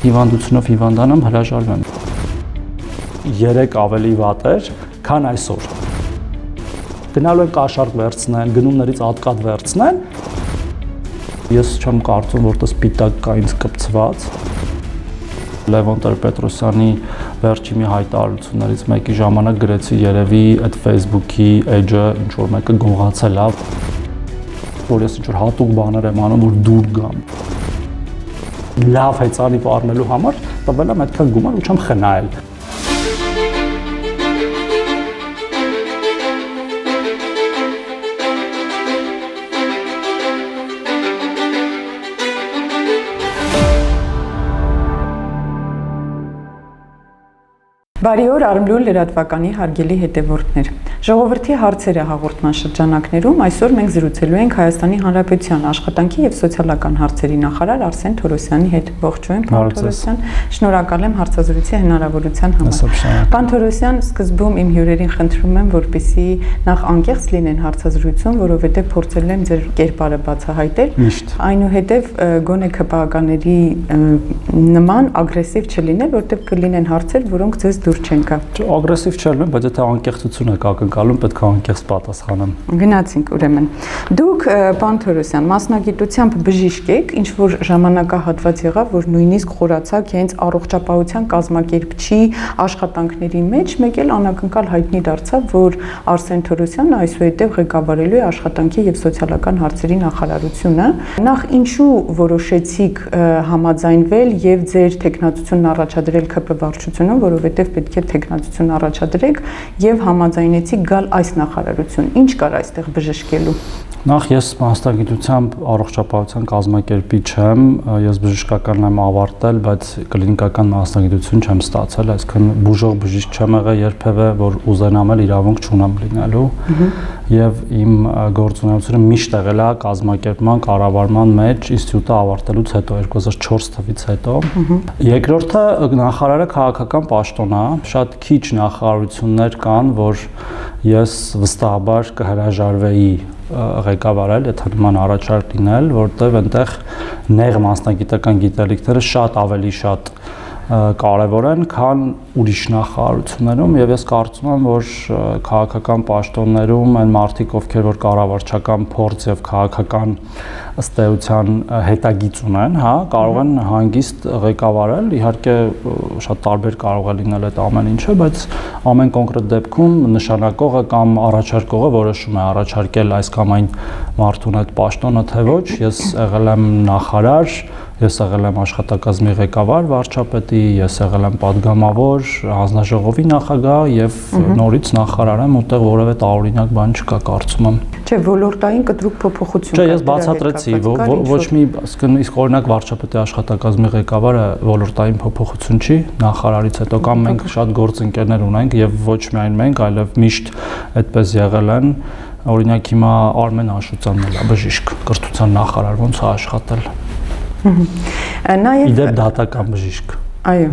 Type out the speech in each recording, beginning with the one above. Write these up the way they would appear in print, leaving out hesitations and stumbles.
հիվանդությունով հիվանդանամ, հրաժարվեմ։ 3 ավելի վատ էր, քան այսօր։ Գնալու են կաշառք վերցնեն, գնումներից ատկատ վերցնեն։ Ես չեմ կարծում, որ դա սպիտակ կա ինձ կպցված։ Լևոն Տեր-Պետրոսյանի վերջի մի հայտարարություններից մեկի ժամանակ գրեցի երևի այդ Facebook-ի edge-ը ինչ որ մեկը գողացել է, որ ես ինչ որ հատուկ բաներ եմ անում, որ դուր գամ։ Լավ հեծանի առնելու համար տվել եմ այդքան գումար ու չեմ խնայել։ Բարի օր, Արմլուլ լրատվականի հարգելի հետևորդներ։ Ժողովրդի հարցերը հաղորդման շրջանակներում այսօր մենք զրուցելու ենք Հայաստանի Հանրապետության աշխատանքի եւ սոցիալական հարցերի նախարար Արսեն Թորոսյանի հետ։ Ողջույն, պարոն Թորոսյան։ Շնորհակալ եմ հարցազրույցի հնարավորության համար։ Պարոն Թորոսյան, սկզբում իմ հյուրերին խնդրում եմ, որպեսզի նախ անկեղծ լինեն հարցազրույցում, որովհետեւ փորձել եմ ձեր կերպարը բացահայտել, այնուհետեւ գոնե ԿՊԱ-ականների նման ագրեսիվ չլինել, որտեղ կլինեն հարցեր, որոնք ձեզ դուր չեն գա։ Ագրեսիվ չեմ, բայց եթե անկեղծություն եք ակնկալում, պետք է անկեղծ պատասխանեմ։ Գնացինք ուրեմն։ Դուք, պարոն Թորոսյան, մասնագիտությամբ բժիշկ եք, ինչ որ ժամանակահատված եղավ, որ նույնիսկ խորացաք հենց առողջապահության կազմակերպչի աշխատանքների մեջ, մեկ էլ անակնկալ հայտնի դարձավ, որ Արսեն Թորոսյանը այսուհետև ղեկավարելու է աշխատանքի եւ սոցիալական հարցերի նախարարությունը։ Նախ ինչու որոշեցիք համաձայնվել եւ ձեր տեխնացությունն առաջադրել ԿՊ վարչությունում, որովհետեւ պետք է տեխնացություն առաջադրեք եւ համաձայնեցիք գալ այս նախարարություն։ Ինչ կար այստեղ բժշկելու։ Նախ ես մասնագիտությամբ առողջապահության կազմակերպիչ եմ, ես բժշկականն եմ ավարտել, բայց կլինիկական մասնագիտություն չեմ ստացել, այսինքն բուժող բժիշկ չեմ եղել երբևէ, որ ուզենամ էլ իրավունք չունեմ լինելու։ Եվ իմ գործունեությունը միշտ եղել է կազմակերպման, կառավարման մեջ ինստիտուտը ավարտելուց հետո 2004 թվականից հետո։ Երկրորդը նախարարը քաղաքական պաշտոն է, շատ քիչ նախարարություններ կան, որ ես վստահաբար կհրաժարվեի ղեկավարել, եթե նման առաջարկ լինել, որտեղ այնտեղ նեղ մասնագիտական գիտելիքները շատ կարևոր են, քան ուրիշ նախարարություններում, եւ ես կարծում եմ, որ քաղաքական պաշտոններում այն մարդիկ, ովքեր որ կառավարչական փորձ եւ քաղաքական ըստ էության հետագիծ ունեն, հա, կարող են հանգիստ ղեկավարել, իհարկե շատ տարբեր կարող է լինել այդ ամեն ինչը, բայց ամեն կոնկրետ դեպքում նշանակողը կամ առաջարկողը որոշում է առաջարկել այս կամ այն մարդուն այդ պաշտոնը, թե ոչ, ես եղել եմ նախարար, ես եղել եմ աշխատակազմի ղեկավար վարչապետի, ես եղել եմ падգամավոր, հանձնաժողովի նախագահ եւ նորից նախարար եմ, ուտեղ որևէ տարօրինակ բան չկա, կարծում եմ։ Չէ, ոլորտային կտրուկ փոփոխություն կա։ Չէ, ես բացատրեցի, ոչ մի, ասկն իսկ օրինակ վարչապետի աշխատակազմի ղեկավարը ոլորտային փոփոխություն չի, նախարարից հետո կամ մենք շատ գործընկերներ ունենք եւ ոչ միայն մենք, այլև միշտ այդպես եղել են։ Օրինակ հիմա Արմեն Աշոտյանն է բժիշկ, կրթության նախարար, ոնց է աշխատել։ Իդեպ դատական բժիշկ,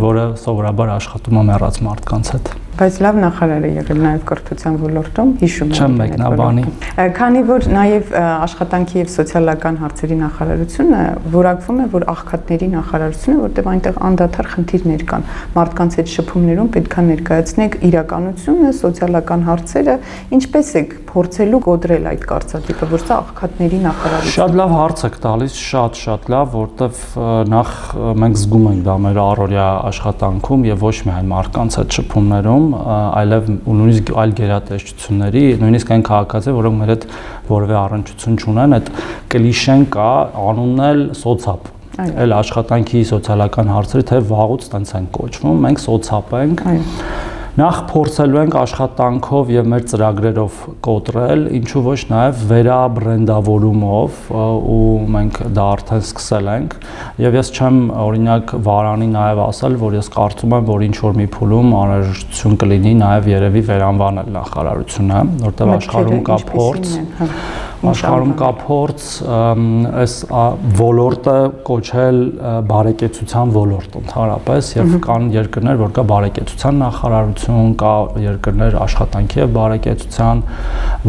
որը սովորաբար աշխատում է մեռած մարդկանց հետ։ Բայց լավ նախարար է եղել նաև կրթության ոլորտում, հիշում եմ։ Չեմ մեկնաբանի։ Քանի որ նաև աշխատանքի եւ սոցիալական հարցերի նախարարությունը որակվում է, որ աղքատների նախարարությունը, որտեղ այնտեղ անդադար խնդիրներ կան, մարդկանց հետ շփումներում պետք է ներկայացնեք իրականությունը, սոցիալական հարցերը, ինչպես եք փորձելու կոտրել այդ կարծրատիպը, որ սա աղքատների նախարարություն։ Շատ լավ հարց եք տալիս, շատ լավ, որտեղ նախ մենք զգում ենք դա մեր առօրյա աշխատանքում եւ ոչ միայն մարդկանց հետ շփումներում, այլև նույնիսկ այլ գերատեսչությունների, նույնիսկ այն քաղաքացիներ, որոնք մեր հետ որևէ առնչություն չունեն, այդ կլիշեն կա, անունն էլ սոցապ։ Այլ աշխատանքի սոցիալական հարցերը թե վաղուց տենց են կոչվում, մենք սոցապ ենք։ Նախ փորձելու ենք աշխատանքով եւ մեր ծրագրերով կոտրել, ինչու ոչ նաեւ վերաբրենդավորումով, ու մենք դա արդեն սկսել ենք, եւ ես չեմ օրինակ Վարանի նաեւ ասել, որ ես կարծում եմ, որ ինչ որ մի փուլում անհրաժեշտություն կլինի նաեւ երևի վերանվանել նախարարությունը, որտեղ աշխարհում կա փորձ, աշխարհում կա փորձ այս ոլորտը կոչել բարեկեցության ոլորտ ընդհանրապես, եւ կան երկրներ, որ կա բարեկեցության նախարարություն, կա երկրներ աշխատանքի եւ բարեկեցության,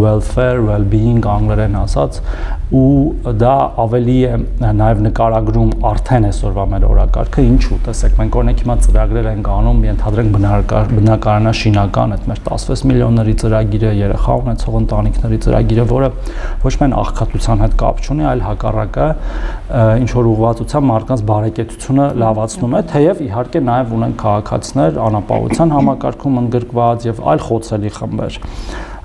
welfare, well-being անգլերեն ասած, ու դա ավելի է նաև նկարագրում արդեն այսօրվա մեր օրակարգը, ինչու, տեսեք, մենք օրինակ հիմա ծրագրեր ենք անում, ենթադրենք բնակարանաշինական, այդ մեր 16 միլիոնների ծրագիրը, երեխա ունեցող ընտանիքների ծրագիրը, որը ոչ միայն աղքատության հետ կապ չունի, այլ հակառակը ինչ որ ուղղվածությամբ մարդկանց բարեկեցությունը լավացնում է, թեև իհարկե նաև ունեն քաղաքացիներ անապահովության համակարգում ընդգրկված եւ այլ խոցելի խմբեր։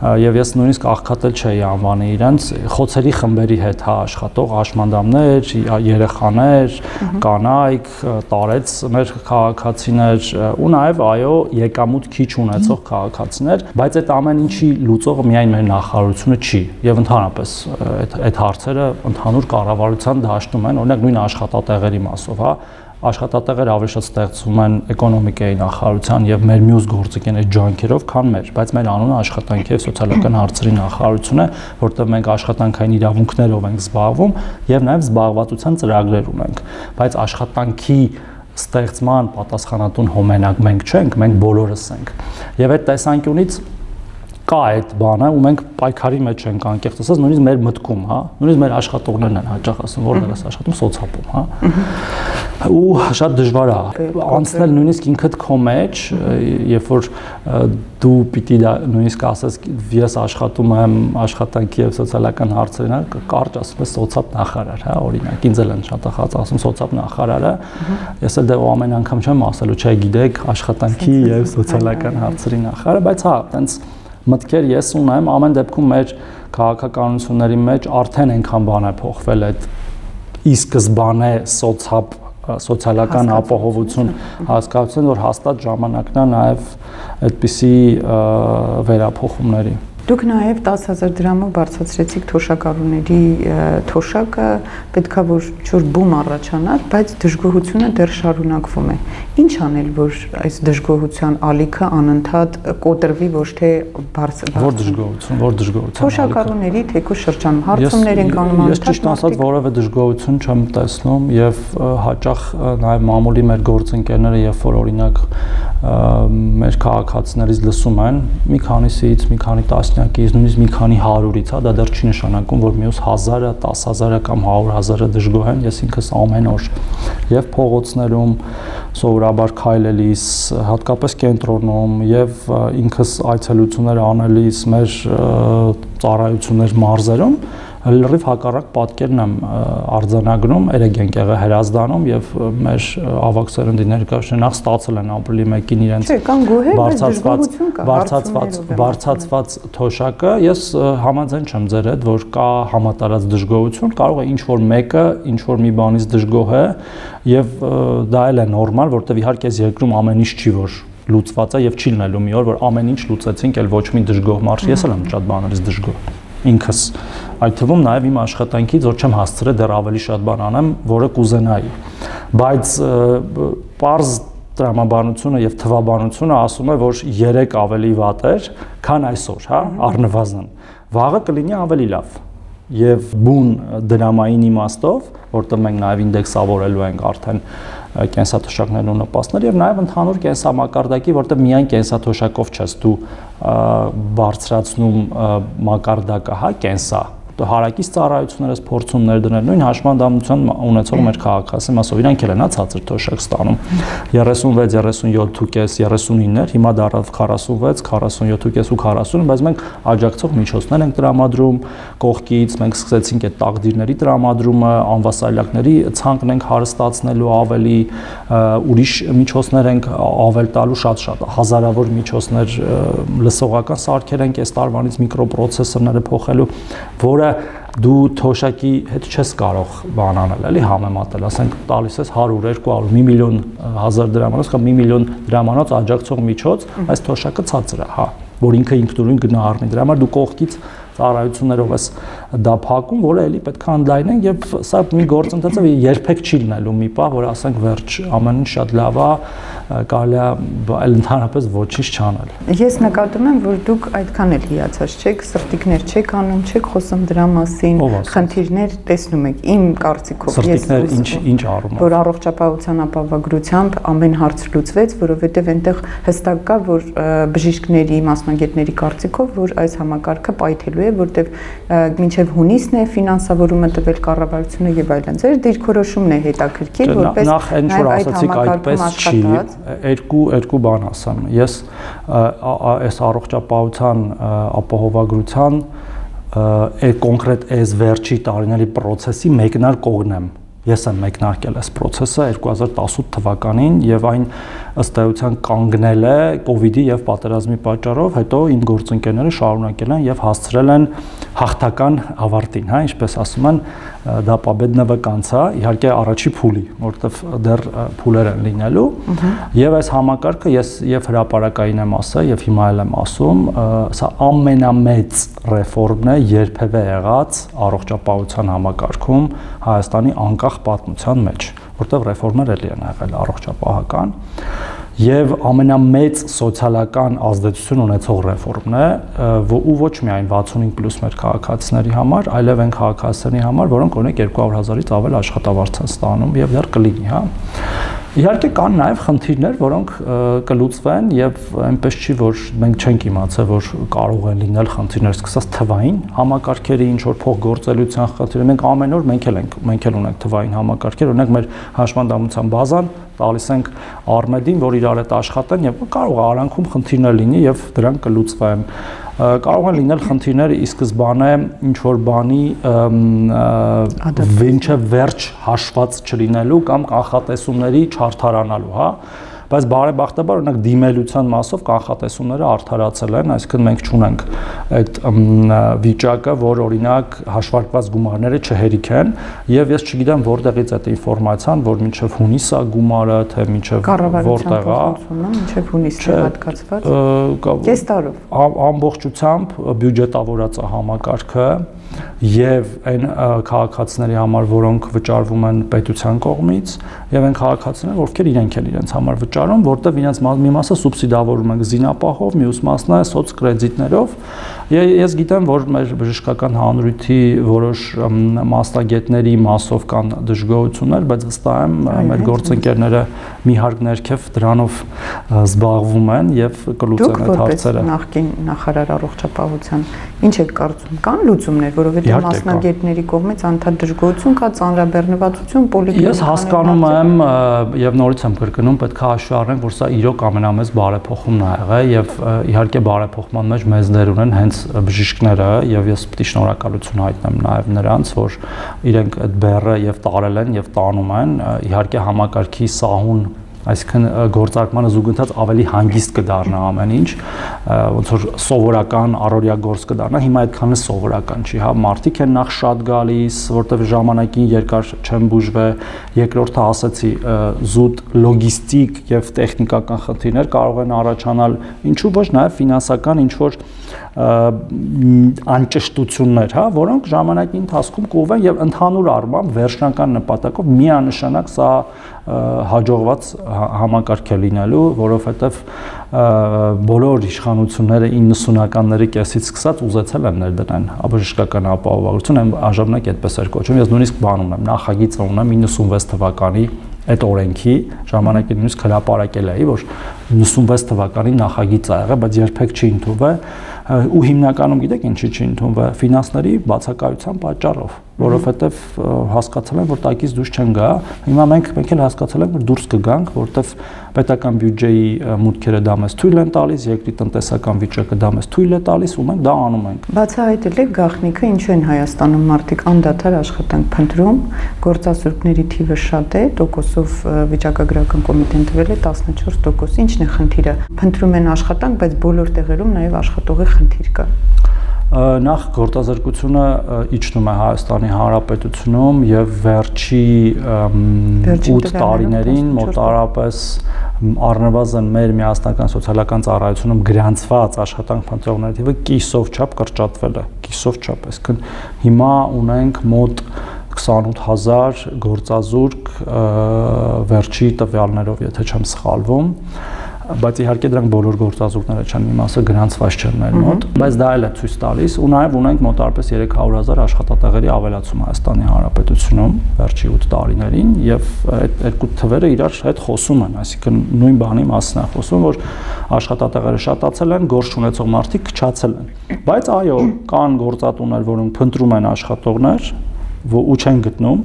Եվ ես նույնիսկ աղքատել չէի անվանի իրենց խոցերի խմբերի հետ աշխատող աշմանդամներ, երեխաներ, կանայք, տարեց մեր քաղաքացիներ ու նաև այո եկամուտ քիչ ունեցող քաղաքացիներ, բայց այդ ամեն ինչի լուծողը միայն մեր նախարարությունը չի եւ ընդհանրապես այդ հարցերը ընդհանուր կառավարության դաշտում են, օրինակ նույն աշխատատեղերի մասով, հա աշխատատեղեր ավելի շատ ստեղծվում են էկոնոմիկայի նախարարության եւ մեր մյուս գործիքների ջանքերով, քան մեր, բայց մեր անունը աշխատանքի եւ սոցիալական հարցերի նախարարություն է, որտեղ մենք աշխատանքային իրավունքներով ենք զբաղվում եւ նաեւ զբաղվածության ծրագրեր ունենք, բայց աշխատանքի ստեղծման պատասխանատուն հոմենակ մենք չենք, մենք բոլորս ենք։ Եվ այդ տեսանկյունից կա այդ բանը ու մենք պայքարի մեջ ենք անկեղծ ասած նույնիսկ մեր մտքում, հա, նույնիսկ մեր աշխատողներն են հաճախ ասում, որտեղ ես աշխատում սոցիալում, հա։ Ու շատ դժվար է անցնել նույնիսկ ինքդ քո մեջ, երբ որ դու պիտի նույնիսկ ասես ես աշխատում եմ աշխատանքի եւ սոցիալական հարցերին, կարճ ասում ես սոցիալ նախարար, հա, օրինակ ինձ էլ են շատ ախած ասում սոցիալ նախարարը, ես էլ դե ամեն անգամ չեմ ասելու, չէ, գիտեք, աշխատանքի եւ սոցիալական հարցերի նախարարը, բայց հա, տենց մտքեր ես ունեմ, ամեն դեպքում մեր քաղաքականությունների մեջ արդեն այնքան բան է փոխվել այդ ի սկզբանե սոցիալական ապահովություն հասկացություն, որ հաստատ ժամանակն է նաև այդպիսի վերափոխումների։ Դուք նաև 10,000 դրամով բարձրացրեցիք թոշակառուների թոշակը, պետքա որ ինչ-որ բում առաջանար, բայց դժգոհությունը դեռ շարունակվում է։ Ինչ անել, որ այս դժգոհության ալիքը անընդհատ կոտրվի, ոչ թե Որ դժգոհություն։ Թոշակառուների թեկուզ շրջանում հարցումներ են անում անընդհատ։ Ես ճիշտ ասած որևէ դժգոհություն չեմ տեսնում եւ հաճախ նաև մամուլի մեր գործընկերները, երբ որ օրինակ մեր քաղաքացիներից լսում են, մի քանիսից, մի քանի տասնյակից, նույնիսկ մի քանի 100-ից, հա, դա դեռ չի նշանակում, որ մյուս 1000-ը, 10,000-ը կամ 100,000-ը դժգոհ են, ես ինքս ամեն օր եւ փողոցներում սովորաբար քայլելիս, հատկապես կենտրոնում եւ ինքս այցելություններ անելիս մեր ծառայություններ մարզերում լրիվ հակառակ պատկերն եմ արձանագրում, երեք ենք եղել Հրազդանում եւ մեր ավագ սերնդի ներկայացուցիչները նախ ստացել են ապրիլի 1-ին իրենց բարձրացված թոշակը, ես համաձայն չեմ ձեր հետ, որ կա համատարած դժգոհություն, կարող է ինչ-որ մեկը ինչ-որ մի բանից դժգոհ է եւ դա էլ է նորմալ, որտեղ իհարկե այս երկրում ամեն ինչ չի որ լուծված է եւ չի լինելու մի օր, որ ամեն ինչ լուծեցինք, էլ ոչ մի դժգոհ մարդ, ես էլ եմ շատ բաներից դժգոհ ինքս, այդ թվում նաև իմ աշխատանքից, որ չեմ հասցրել դեռ ավելի շատ բան անեմ, որը կուզենայի, բայց պարզ տրամաբանությունը եւ թվաբանությունը ասում է, որ 3 ավելի վատ էր, քան այսօր, հա, առնվազն, վաղը կլինի ավելի լավ եւ բուն դրամային իմաստով, որտեղ մենք նաև ինդեքսավորելու ենք արդեն կենսաթոշակներն ու նպաստներ եւ նաև ընդհանուր կենսամակարդակի, որտեղ միայն կենսաթոշակով չես դու բարձրացնում մակարդակը, հա, կենսա հարակից ծառայություններս փորձում ներդնել նույն հաշմանդամության ունեցող մեր քաղաքացիներ մասով իրանք էլ են ցածր թոշակ ստանում 36, 37.5, 39-ներ, հիմա դառավ 46, 47.5 ու 40, բայց մենք աջակցող միջոցներ ենք տրամադրում կողքից, մենք սկսեցինք այդ տաղդիրների տրամադրումը, անվասայլակների ցանկն ենք հարստացնելու ավելի, ուրիշ միջոցներ ենք ավել տալու շատ հազարավոր միջոցներ լսողական սարքեր ենք այս տարվանից միկրոպրոցեսորները փոխելու, որը դու թոշակի հետ չես կարող բան անել, էլի համեմատել, ասենք տալիս ես 100, 200, 1 միլիոն 1000 դրամանոց կամ 1 միլիոն դրամանոց աջակցող միջոց, այս թոշակը ցածր է, հա, որ ինքը ինքնուրույն գնա առնի, դրա համար դու կողքից ծառայություններով ես դա փակում, որը էլի պետք է ընդլայնենք եւ սա մի գործընթաց է, երբեք չի լինելու մի պահ, որ ասենք վերջ, ամեն ինչ շատ լավ է, կարելի է այլ ընդհանրապես ոչինչ չանել։ Ես նկատում եմ, որ դուք այդքան էլ հիացած չեք, սրտիկներ չեք անում, չեք խոսում դրա մասին, խնդիրներ տեսնում եք։ Իմ կարծիքով սրտիկներ ինչ առումով, որ առողջապահության ապահովագրությամբ ամեն հարց լուծվեց, որովհետև այնտեղ հստակ կա, որ բժիշկների, մասնագետների կարծիքով, որ այս համակարգը պայթելու է, որտեղ մինչև հունիսն է ֆինանսավորումը տվել կառավարությունը եւ այլն։ Ձեր դիրքորոշումն է հետաքրքիր, որպես նախ այն որ ասացիք այդպես չի, երկու բան ասեմ։ Ես այս առողջապահության ապահովագրության կոնկրետ այս վերջի տարիների process-ի մեկնարկողն եմ։ Ես եմ մեկնարկել այս process-ը 2018 թվականին եւ այն ըստ էության կանգնել է COVID-ի եւ պատերազմի պատճառով, հետո իմ գործընկերները շարունակել են եւ հասցրել են հաղթական ավարտին, հա, ինչպես ասում են, դա победного конца, իհարկե առաջի փուլի, որտեվ դեռ փուլեր են լինելու, եւ այս համակարգը ես եւ հրապարակային եմ ասել եւ հիմա էլ եմ ասում, սա ամենամեծ ռեֆորմն է երբևէ եղած առողջապահության համակարգում Հայաստանի անկախ պատմության մեջ, որտեղ ռեֆորմներ էլի են եղել առողջապահական եւ ամենամեծ սոցիալական ազդեցություն ունեցող ռեֆորմն է, ու ոչ միայն 65+ մեր քաղաքացիների համար, այլև այն քաղաքացիների համար, որոնք օրինակ 200,000-ից ավել աշխատավարձ են ստանում եւ դեռ կլինի, հա։ Իհարկե կան նաև խնդիրներ, որոնք կլուծվեն եւ այնպես չի, որ մենք չենք իմացել, որ կարող են լինել խնդիրներ, սկսած թվային համակարգերի, ինչ որ փոխգործելիության խնդիրներ, մենք ամեն օր մենք էլ ունենք թվային համակարգեր, օրինակ մեր հաշվանդամության բազան տալիս ենք Արմեդին, որ իրար հետ աշխատեն եւ կարող է արանքում խնդիրներ լինի եւ դրանք կլուծվեն։ Կարող են լինել խնդիրներ ի սկզբանե ինչ որ բանի մինչև վերջ հաշված չլինելու կամ կանխատեսումների չարդարանալու, հա, բայց բարեբախտաբար օրինակ դիմելության մասով կանխատեսումները արդարացել են, այսինքն մենք չունենք այդ վիճակը, որ օրինակ հաշվարկված գումարները չհերիք են, եւ ես չգիտեմ որտեղից այդ ինֆորմացիան, որ մինչև հունիս է գումարը, թե մինչև որտեղ է, մինչև հունիսն է հատկացված։ Կես տարով ամբողջությամբ բյուջետավորած է համակարգը եւ այն քաղաքացիների համար, որոնք վճարվում են պետության կողմից, եւ այն քաղաքացիները, ովքեր իրենք են իրենց համար վճարում, որտեղ իրենց մի մասը սուբսիդավորում են զինապահով, մյուս մասն է սոցկրեդիտներով։ Ես գիտեմ, որ մեր բժշկական հանրույթի որոշ մասնագետների մասով կան դժգոհություններ, բայց վստահ եմ մեր գործընկերները մի հարկ ներքև դրանով զբաղվում են եւ կլուծեն այդ հարցերը։ Դուք նախկին նախարար առողջապահության ինչ եք կարծում, կան լուծումներ, որովհետեւ մասնագետների կողմից անդադ դժգոհություն կա, ծանրաբեռնվածություն, պոլիկլինիկաների։ Ես հասկանում եմ եւ նորից եմ կրկնում, պետք է հաշվի առնենք, որ սա իրոք ամենամեծ բարեփոխումն է եղել եւ իհարկե բարեփոխման մեջ մեծ դեր ունեն հենց բժիշկները եւ ես պետք է շնորհակալություն հայտնեմ նաեւ նրանց, որ իրենք այդ բեռը եւ տարել են եւ տանում են, իհարկե համակարգի սահուն, այսինքն գործարկմանը զուգընթաց ավելի հանգիստ կդառնա ամեն ինչ, ոնց որ սովորական առօրյա գործ կդառնա, հիմա այդքան է սովորական չի, հա, մարդիկ են նախ շատ գալիս, որտեղ ժամանակին երկար չեն բուժվել, երկրորդը ասացի, զուտ լոգիստիկ եւ տեխնիկական խնդիրներ կարող են առաջանալ, ինչու ոչ նաեւ ֆինանսական ինչ որ անճշտություններ, հա, որոնք ժամանակի ընթացքում կուղվեն եւ ընդհանուր առմամբ վերջնական նպատակով միանշանակ սա հաջողված համակարգ է լինելու, որովհետեւ բոլոր իշխանությունները 90-ականների կեսից սկսած ուզեցել են ներդնեն բժշկական ապահովագրություն, այժմնակ այդպես էր կոչվում, ես նույնիսկ բան ունեմ, նախագիծ ունեմ 96 թվականի այդ օրենքի ժամանակին նույնիսկ հրապարակել էի, որ 96 թվականի նախագիծ ա եղել, բայց երբեք չի ընդունվել ու հիմնականում գիտեք ինչի չի ընդունվել ֆինանսների բացակայության պատճառով, որովհետև հասկացել են, որ տակից դուրս չեն գա, հիմա մենք էլ հասկացել ենք, որ դուրս կգանք, որովհետև պետական բյուջեի մուտքերը դա մեզ թույլ են տալիս, երկրի տնտեսական վիճակը դա մեզ թույլ է տալիս ու մենք դա անում ենք։ Բացահայտել եք գաղտնիքը, ինչու են Հայաստանում մարդիկ անդադար աշխատանք փնտրում, գործասուրկների թիվը շատ է, տոկոսով վիճակագրական կոմիտեն տվել է 14%, ինչն է խնդիրը։ Փնտրում են աշխատանք, բայց բոլոր տեղերում նաև աշխատողի խնդիր կա։ Նախ գործազրկությունը իջնում է Հայաստանի Հանրապետությունում եւ վերջի 8 տարիներին մոտարապես առնվազն մեր միասնական սոցիալական ծառայությունում գրանցված աշխատանք փնտրողների թիվը կիսով չափ կրճատվել է, կիսով չափ, այսինքն հիմա ունենք մոտ 28000 գործազուրկ վերջի տվյալներով, եթե չեմ սխալվում, բայց իհարկե դրանք բոլոր գործազուրկները չեն, մի մասը գրանցված չեն մեր մոտ, բայց դա էլ է ցույց տալիս ու նաև ունենք մոտարպես 300,000 աշխատատեղերի ավելացում Հայաստանի Հանրապետությունում վերջի 8 տարիներին եւ այդ երկու թվերը իրար հետ խոսում են, այսինքն նույն բանի մասն է խոսում, որ աշխատատեղերը շատացել են, գործ ունեցող մարդիկ քչացել են, բայց այո, կան գործատուներ, որոնք փնտրում են աշխատողներ ու չեն գտնում,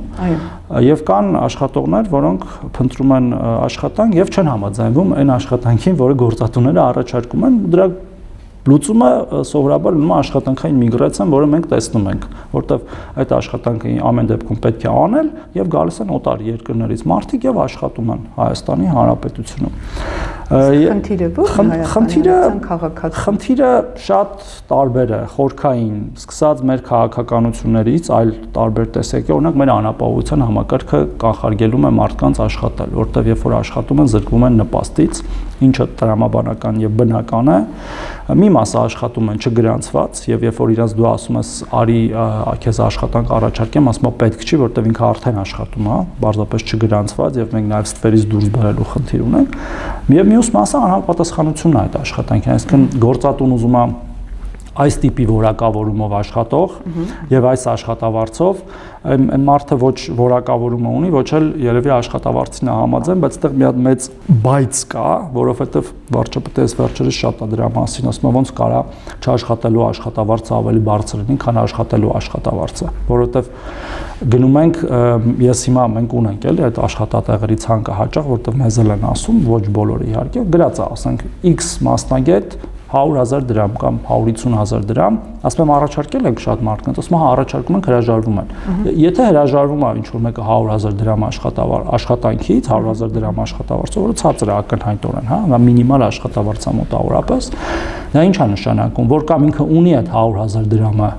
եւ կան աշխատողներ, որոնք փնտրում են աշխատանք եւ չեն համաձայնվում այն աշխատանքին, որը գործատուները առաջարկում են, դրա լուծումը սովորաբար լինում է աշխատանքային միգրացիան, որը մենք տեսնում ենք, որտեղ այդ աշխատանքը ամեն դեպքում պետք է անել եւ գալիս են օտար երկրներից մարդիկ եւ աշխատում են Հայաստանի Հանրապետությունում։ Խնդիրը շատ տարբեր է, խորքային, սկսած մեր քաղաքականություններից, այլ տարբեր տեսակի, օրինակ մեր անապահովության համակարգը կանխարգելում է մարդկանց աշխատել, որտեղ երբ որ աշխատում են, զրկվում են նպաստից, ինչը տրամաբանական եւ բնական է, մի մասը աշխատում են չգրանցված եւ երբ որ իրանց դու ասում ես արի քեզ աշխատանք առաջարկեմ, ասում է պետք չի, որտեղ ինքը արդեն աշխատում է, բարձրապես չգրանցված եւ մենք նաեւ ստվերից դուրս բերելու խնդիր ունենք։ Եվ մյուս մասը անհապատասխանությունն է այդ աշխատանքին, այսինքն գործատուն ուզում է այս տիպի որակավորումով աշխատող եւ այս աշխատավարձով այն մարդը ոչ որակավորումը ունի, ոչ էլ երևի աշխատավարձին է համաձայն, բայց այդտեղ մի հատ մեծ բայց կա, որովհետեւ վարչապետը վերջերս շատ է դրա մասին ասում, ոնց կարա չաշխատելու աշխատավարձը ավելի բարձր լինի, քան աշխատելու աշխատավարձը, որովհետեւ գնում ենք, ես հիմա մենք ունենք էլի այդ աշխատատեղերի ցանկը հաճախ, որովհետեւ մեզ էլ են ասում, ոչ բոլորը իհարկե, գրած է, ասենք X մասնագետ 100,000 դրամ կամ 150,000 դրամ, ասում եմ առաջարկել ենք շատ մարդկանց, ասում եմ առաջարկում ենք հրաժարվում են։ Եթե հրաժարվում է ինչ-որ մեկը 100,000 դրամ աշխատանքից, 100,000 դրամ աշխատավարձը, որը ցածր է ակնհայտորեն, հա, մինիմալ աշխատավարձ է մոտավորապես, դա ինչ է նշանակում, որ կամ ինքը ունի այդ 100,000 դրամը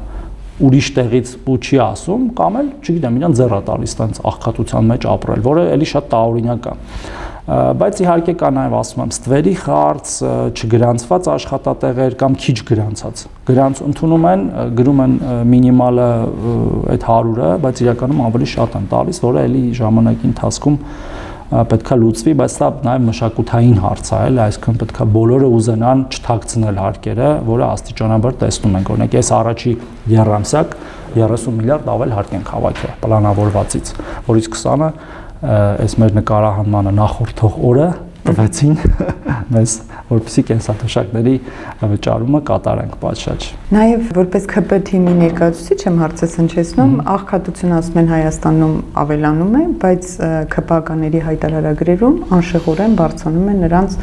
ուրիշ տեղից ու չի ասում, կամ էլ, չգիտեմ, իրան ձեռ է տալիս տենց աղքատության մեջ ապրել, որը էլի շատ տարօրինակ է։ Բայց իհարկե կա նաև ասում եմ ստվերի խարծ, չգրանցված աշխատատեղեր կամ քիչ գրանցած։ Գրանց ընդունում են, գրում են մինիմալը այդ 100-ը, բայց իրականում ավելի շատ են տալիս, որը էլի ժամանակի ընթացքում պետքա լուծվի, բայց դա նաև մշակութային հարց է, այսինքն պետքա բոլորը ուզենան չթաքցնել հարկերը, որը աստիճանաբար տեսնում ենք։ Օրինակ ես առաջի երամսյակ 30 միլիարդ ավել հարկ ենք հավաքել պլանավորվածից, որից 20-ը այս մեր նկարահանմանը նախորդող օրը տվեցին մեզ, որպեսզի կենսաթոշակների վճարումը կատարենք պատշաճ։ Նաև որպես ՔՊ թիմի ներկայացուցիչ եմ հարցը հնչեցնում, աղքատությունը ասում են Հայաստանում ավելանում է, բայց ՔՊ-ականների հայտարարագրերում անշեղորեն բարձրանում է նրանց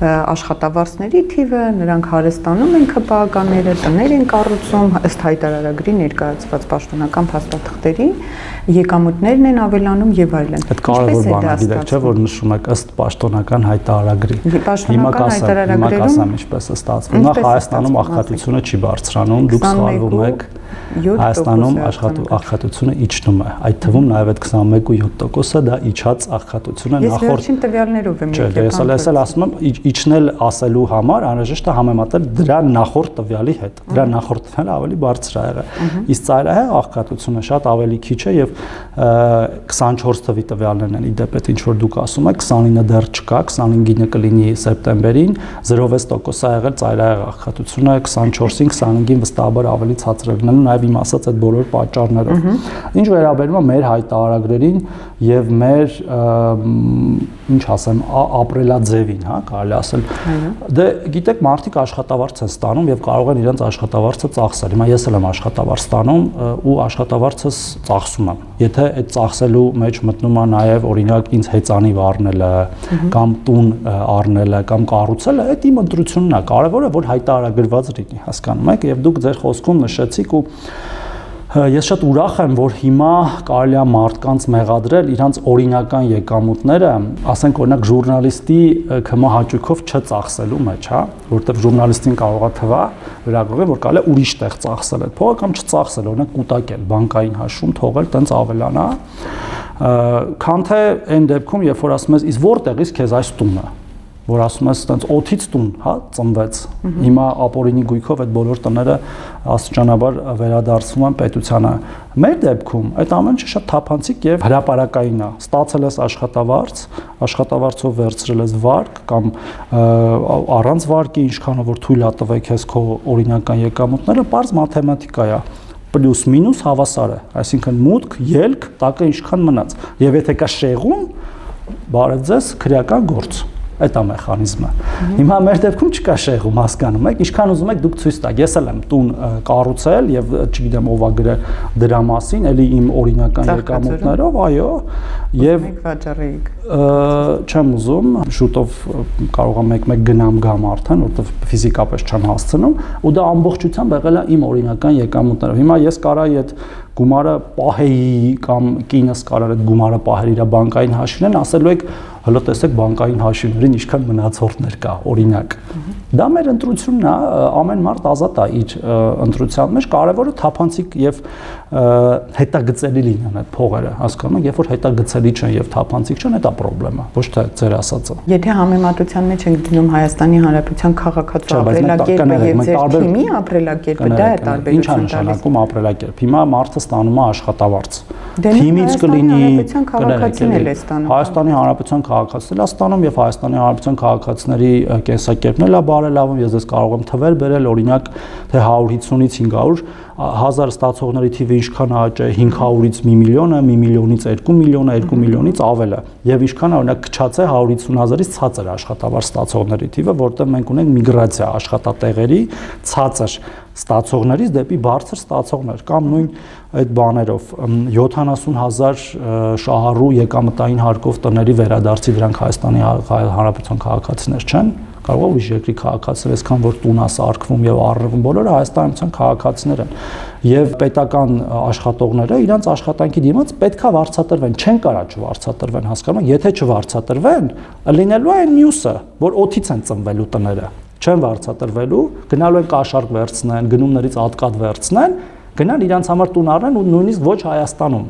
աշխատավարձների թիվը, նրանք հարստանում են ՔՊ-ականները, տներ են կառուցում, ըստ հայտարարագրի ներկայացված պաշտոնական փաստաթղթերի, եկամուտներն են ավելանում եւ այլն։ Այդ կարևոր բան է, գիտեք, չէ, որ նշում եք ըստ պաշտոնական հայտարարագրի։ Հիմա կասեմ ինչպես է ստացվում։ Նախ Հայաստանում աղքատությունը չի բարձրանում, դուք սխալվում եք։ Հայաստանում աղքատությունը իջնում է։ Այդ թվում նաև այդ 21.7%-ը դա իջած աղքատություն է նախորդ։ Ես վերջին տվյալներով եմ եկել։ Ես էլ ասում եմ իջնել ասելու համար անհրաժեշտ է համեմատել դրա նախորդ տվյալի հետ։ Դրա նախորդ տվյալը ավելի բարձր է եղել։ Իսկ ծայրահեղ աղքատությունը շատ ավելի քիչ է եւ 24 թվի տվյալներն են իդեպ այդ ինչ որ դուք ասում եք 29-ը դեռ չկա, 25-ը կլինի սեպտեմբերին, 0.6% է եղել ծայրահեղ աղքատությունը, 24-ին 25-ին վստահաբար ավելի ցածր է լինելու, նաև իմ ասած այդ բոլոր պատճառներով։ Ինչ վերաբերում է մեր հայտարարագրերին եւ մեր ինչ ասեմ, ապրելաձևին, հա, կարելի ասել։ Դե գիտեք, մարդիկ աշխատավարձ են ստանում եւ կարող են իրենց աշխատավարձը ծախսել։ Հիմա ես էլ եմ աշխատավարձ ստանում ու աշխատավարձս ծախսում եմ։ Եթե այդ ծախսելու մեջ մտնում է նաև օրինակ ինձ հեծանիվ առնելը կամ տուն առնելը կամ կառուցելը, այդ իմ ընտրությունն է, կարևորը որ հայտարարագրված լինի, հասկանում եք, եւ դուք ձեր խոսքում նշեցիք ու ես շատ ուրախ եմ, որ հիմա կարելի է մարդկանց մեղադրել իրանց օրինական եկամուտները, ասենք օրինակ ժուրնալիստի ԿՄ հաճույքով չծախսելու մեջ, հա, որովհետև ժուրնալիստին կարող է թվա վերագրել, որ կարելի է ուրիշ տեղ ծախսել այդ փողը կամ չծախսել, օրինակ կուտակել, բանկային հաշվում թողել, տենց ավելանա, քան թե այն դեպքում, երբ որ ասում ես, իսկ որտեղից քեզ այս տունը, որ ասում ես այտենց օթից տուն, հա, ծնվեց։ Հիմա ապօրինի գույքով այդ բոլոր տները աստիճանաբար վերադարձվում են պետությանը։ Մեր դեպքում այդ ամենը շատ թափանցիկ եւ հրապարակային է։ Ստացել ես աշխատավարձով վերցրել ես վարկ կամ առանց վարկի ինչքանով որ թույլ է տվել քեզ քո օրինական եկամուտները, պարզ մաթեմատիկա է։ Պլյուս մինուս հավասար է, այսինքն մուտք, ելք, տակը ինչքան մնաց։ Եվ եթե կա շեղում, բարև ձեզ, քրեական գործ։ Այդ է մեխանիզմը։ Հիմա մեր դեպքում չկա շեղում, հասկանում եք, ինչքան ուզում եք դուք ցույց տաք։ Ես էլ եմ տուն կառուցել եւ չգիտեմ ով է գրել դրա մասին, էլի իմ օրինական եկամուտներով, այո, եւ վաճառեիք։ Չեմ ուզում, շուտով կարող եմ մեկ գնամ գամ արդեն, որովհետեւ ֆիզիկապես չեմ հասցնում, ու դա ամբողջությամբ եղել է իմ օրինական եկամուտներով։ Հիմա ես կարայի այդ գումարը պահեի կամ կինս կարար այդ գումարը պահեր իր բանկային հաշիվներն, ասելու եք հələ տեսեք բանկային հաշիվներին ինչքան մնացորդներ կա, օրինակ։ Դա մեր ընտրությունն է, ամեն մարդ ազատ է իր ընտրության մեջ, կարևորը թափանցիկ եւ հետագծելի լինեն այդ փողերը, հասկանում եք, երբ որ հետագծելի չեն եւ թափանցիկ չեն, դա պրոբլեմա, ոչ թե ձեր ասածը։ Եթե համեմատության մեջ ենք դնում Հայաստանի Հանրապետության քաղաքացու ապրելակերպը եւ ձեր թիմի ապրելակերպը, դա է տարբերությունը։ Ինչ է նշանակում ապրելակերպ։ Հիմա մարդը ստանում է աշխատավարձ։ Թիմից կլինի Հայաստանի Հանրապետության քաղաքացիներ ստանում եւ Հայաստանի Հանրապետության քաղաքացիների կենսակերպն էլ է բարելավում, ես դες կարող եմ թվեր բերել, օրինակ թե 150-ից 500 1000 ստացողների թիվը ինչքան աճ է 500-ից 1 միլիոնը, 1 միլիոնից 2 միլիոնը, 2 միլիոնից ավել է եւ ինչքան օրինակ քչած է 150,000-ից ցածր աշխատավարձ ստացողների թիվը, որտեղ մենք ունենք միգրացիա աշխատատեղերի ցածր ստացողներից դեպի բարձր ստացողներ կամ նույն այդ բաներով 70,000 շահառու եկամտային հարկով տների վերադարձի դրանք Հայաստանի Հանրապետության քաղաքացիներ չեն, կարող է ուրիշ երկրի քաղաքացիներ, այսքան որ տուն է սարքվում եւ առնվում, բոլորը Հայաստանյան քաղաքացիներ են եւ պետական աշխատողները իրանց աշխատանքի դիմաց պետքա վարձատրվեն, չեն կարա չվարձատրվեն, հասկանում եք, եթե չվարձատրվեն, լինելու է այն մյուսը, որ օթից են ծնվելու տները, չեն վարձատրվելու, գնալու են կաշառք վերցնեն, գնումներից ատկատ վերցնեն, գնան իրանց համար տուն առնեն ու նույնիսկ ոչ Հայաստանում,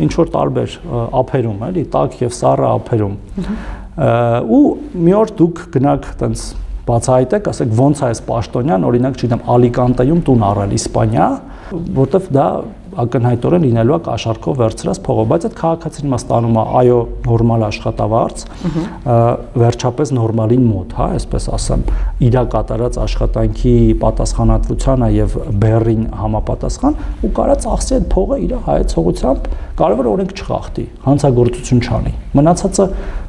ինչ որ տարբեր ափերում, էլի, տաք եւ սառը ափերում։ Ու մի օր դուք գնաք տենց բացահայտեք, ասեք ոնց է այս պաշտոնյան, օրինակ, չգիտեմ, Ալիկանտեում տուն առել Իսպանիա, որտեվ դա ակնհայտորեն լինելու է կաշառքով վերցրած փողը, բայց այդ քաղաքացին մաս ստանում է, այո, նորմալ աշխատավարձ, վերջապես նորմալին մոտ, հա, այսպես ասեմ, իր կատարած աշխատանքի պատասխանատվությանը եւ բեռին համապատասխան ու կարա ծախսի այդ փողը իր հայեցողությամբ, կարևոր օրենք չխախտի, հանցագործություն չանի։ Մնացածը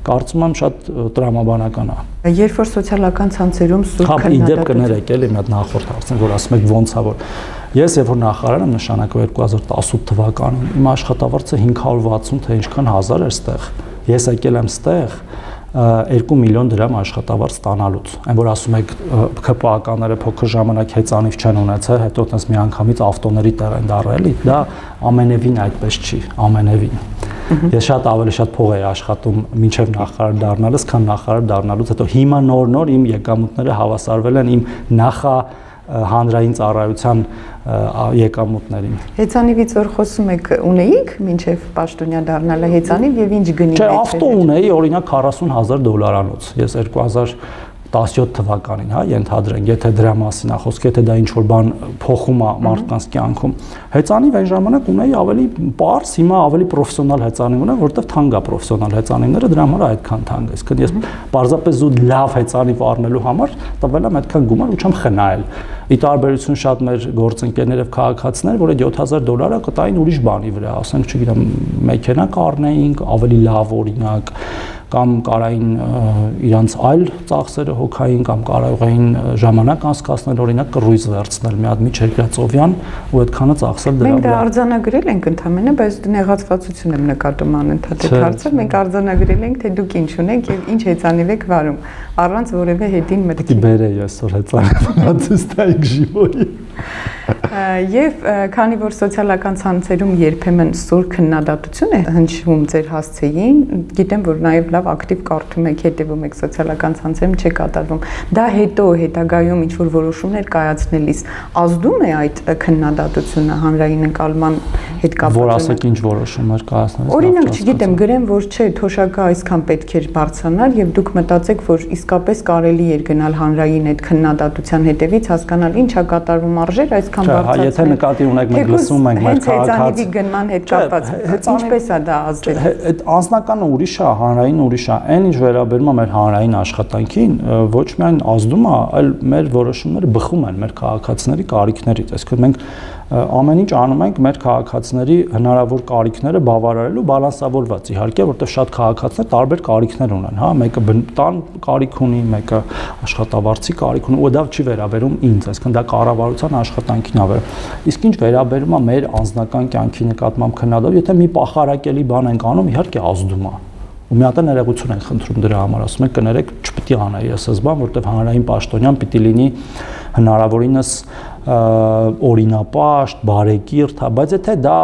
կարծում եմ շատ տրամաբանական է։ Երբ որ սոցիալական ցանցերում սուր քննադատություն կներեք էլի մի հատ նախորդ հարցն, որ ասում եք ոնց է որ ես երբ որ նախարար եմ նշանակել 2018 թվականին իմ աշխատավարձը 560 թե ինչքան հազար էր ստեղ։ Ես եկել եմ ստեղ 2 միլիոն դրամ աշխատավարձ ստանալուց։ Այն որ ասում եք ԿՊԱ-ականները փոքր ժամանակ հեծանիվ չեն ունեցել, հետո տես մի անգամից ավտոների տեղ են դարել, դա ամենևին այդպես չի, ամենևին։ Ես շատ ավելի շատ փող էի աշխատում մինչև նախարար դառնալս, քան նախարար դառնալուց հետո հիմա նոր իմ եկամուտները հավասարվել են իմ հանրային ծառայության եկամուտներին։ Հեծանիվից որ խոսում եք, ունեիք մինչև պաշտոնյա դառնալը հեծանիվ եւ ինչ գնի։ Չէ, ավտո ունեի, օրինակ $40,000 ես 2017 թվականին, հա, ենթադրենք, եթե դրա մասին է խոսքը, եթե դա ինչ որ բան փոխում է մարդկանց կյանքում։ Հեծանիվ այն ժամանակ ունեի ավելի պարզ, հիմա ավելի պրոֆեսիոնալ հեծանիվ ունեմ, որովհետև թանկ է պրոֆեսիոնալ հեծանիվները, դրա համար այդքան թանկ է։ Իսկ ես պարզապես ու լավ հեծանիվ առնելու համար տվել եմ այդքան գումար ու չեմ խնայել։ Ի տարբերություն շատ մեր գործընկերներ եւ քաղաքացիներ, որ այդ $7,000 կտային ուրիշ բանի վրա, ասենք, չգիտեմ, մեքենա կառնեինք, ավելի լավ օրինակ, կամ կարային իրանց այլ ծախսերը հոգային կամ կարող էին ժամանակ անցկացնել, օրինակ կռույզ վերցնել մի հատ միջերկրածովյան ու այդքանը ծախսել դրա վրա։ Մենք դա արձանագրել ենք ընդհանրապես, բայց նեղացվածություն եմ նկատում անընդհատ այդ հարցը։ Մենք արձանագրել ենք, թե դուք ինչ ունեք եւ ինչ հեծանիվ եք վարում, առանց որևէ հետին մտքի։ Բերե այսօր հեծանիվ, ցույց տայք ժիվոյի։ Եվ քանի որ սոցիալական ցանցերում երբեմն սուր քննադատություն է հնչում ձեր հասցեին, գիտեմ, որ նաև լավ ակտիվ կարդում եք, հետևում եք սոցիալական ցանցերում, չի կատարվում։ Դա հետո հետագայում ինչ որ որոշումներ կայացնելիս ազդում է այդ քննադատությունը հանրային ընկալման հետ կապված։ Որ ասեք ինչ որոշումներ կայացնելիս։ Օրինակ, չգիտեմ, գրեմ, որ չէ, թոշակը այսքան պետք էր բարձրանալ եւ դուք մտածեք, որ իսկապես կարելի էր գնալ հանրային այդ քննադատության հետևից, հասկանալ ինչա կատարվում արժեր այսքան բարձրացնել։ Եթե նկատի ունենք, մենք լսում ենք մեր քաղաքացի գնման հետ կապված, ինչպես է դա ազդել։ Այդ անձնականը ուրիշ է, հանրային ուրիշ է։ Այն ինչ վերաբերում է մեր հանրային աշխատանքին, ոչ միայն ազդում է, այլ մեր որոշումները բխում են մեր քաղաքացիների կարիքներից։ Այսինքն մենք ամեն ինչ անում ենք մեր քաղաքացիների հնարավոր կարիքները բավարարելու բալանսավորված, իհարկե, որտեղ շատ քաղաքացիներ տարբեր կարիքներ ունեն, հա, մեկը բնտան կարիք ունի, մեկը աշխատավարձի կարիք ունի, ու դա չի վերաբերում ինձ, այսինքն դա կառավարության աշխատանքին է վերաբերում։ Իսկ ինչ վերաբերում է մեր անձնական կյանքի նկատմամբ քննադատություն, եթե մի պախարակելի բան ենք անում, իհարկե ազդում է։ Ու մի հատ ներողություն ենք խնդրում դրա համար, ասում ենք կներեք, չպետք է անեի այս բան, որտեղ հանրային պաշտոնյան պիտի լինի հնարավորինս օրինապաշտ, բարեկիրթ, բայց եթե դա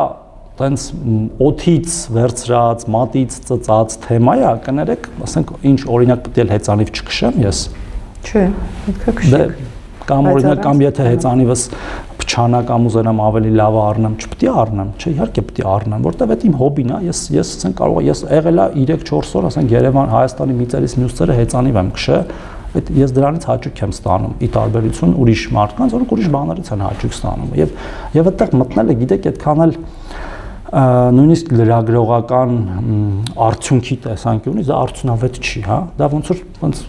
տենց օթից վերցրած, մատից ծծած թեմա է, կներեք, ասենք ինչ օրինակ պետք է հեծանիվ չքշեմ ես։ Չէ, պետք է քշեք։ Կամ օրինակ կամ եթե հեծանիվս փչանա կամ ուզենամ ավելի լավ առնեմ, չպետք է առնեմ, չէ, իհարկե պետք է առնեմ, որտեվ դա իմ հոբին է, ես ասենք կարող եմ, ես եղել եմ 3-4 օր, ասենք Երևան, Հայաստանի մի ծերից մյուս ծերը հեծանիվ եմ քշել, այդ ես դրանից հաճույք եմ ստանում, ի տարբերություն ուրիշ մարդկանց, որոնք ուրիշ բաներից են հաճույք ստանում։ Եվ այդտեղ մտնելը, գիտեք, այդքան էլ նույնիսկ լրագրողական արդյունքի տեսանկյունից դա արդյունավետ չի, հա, դա ոնց որ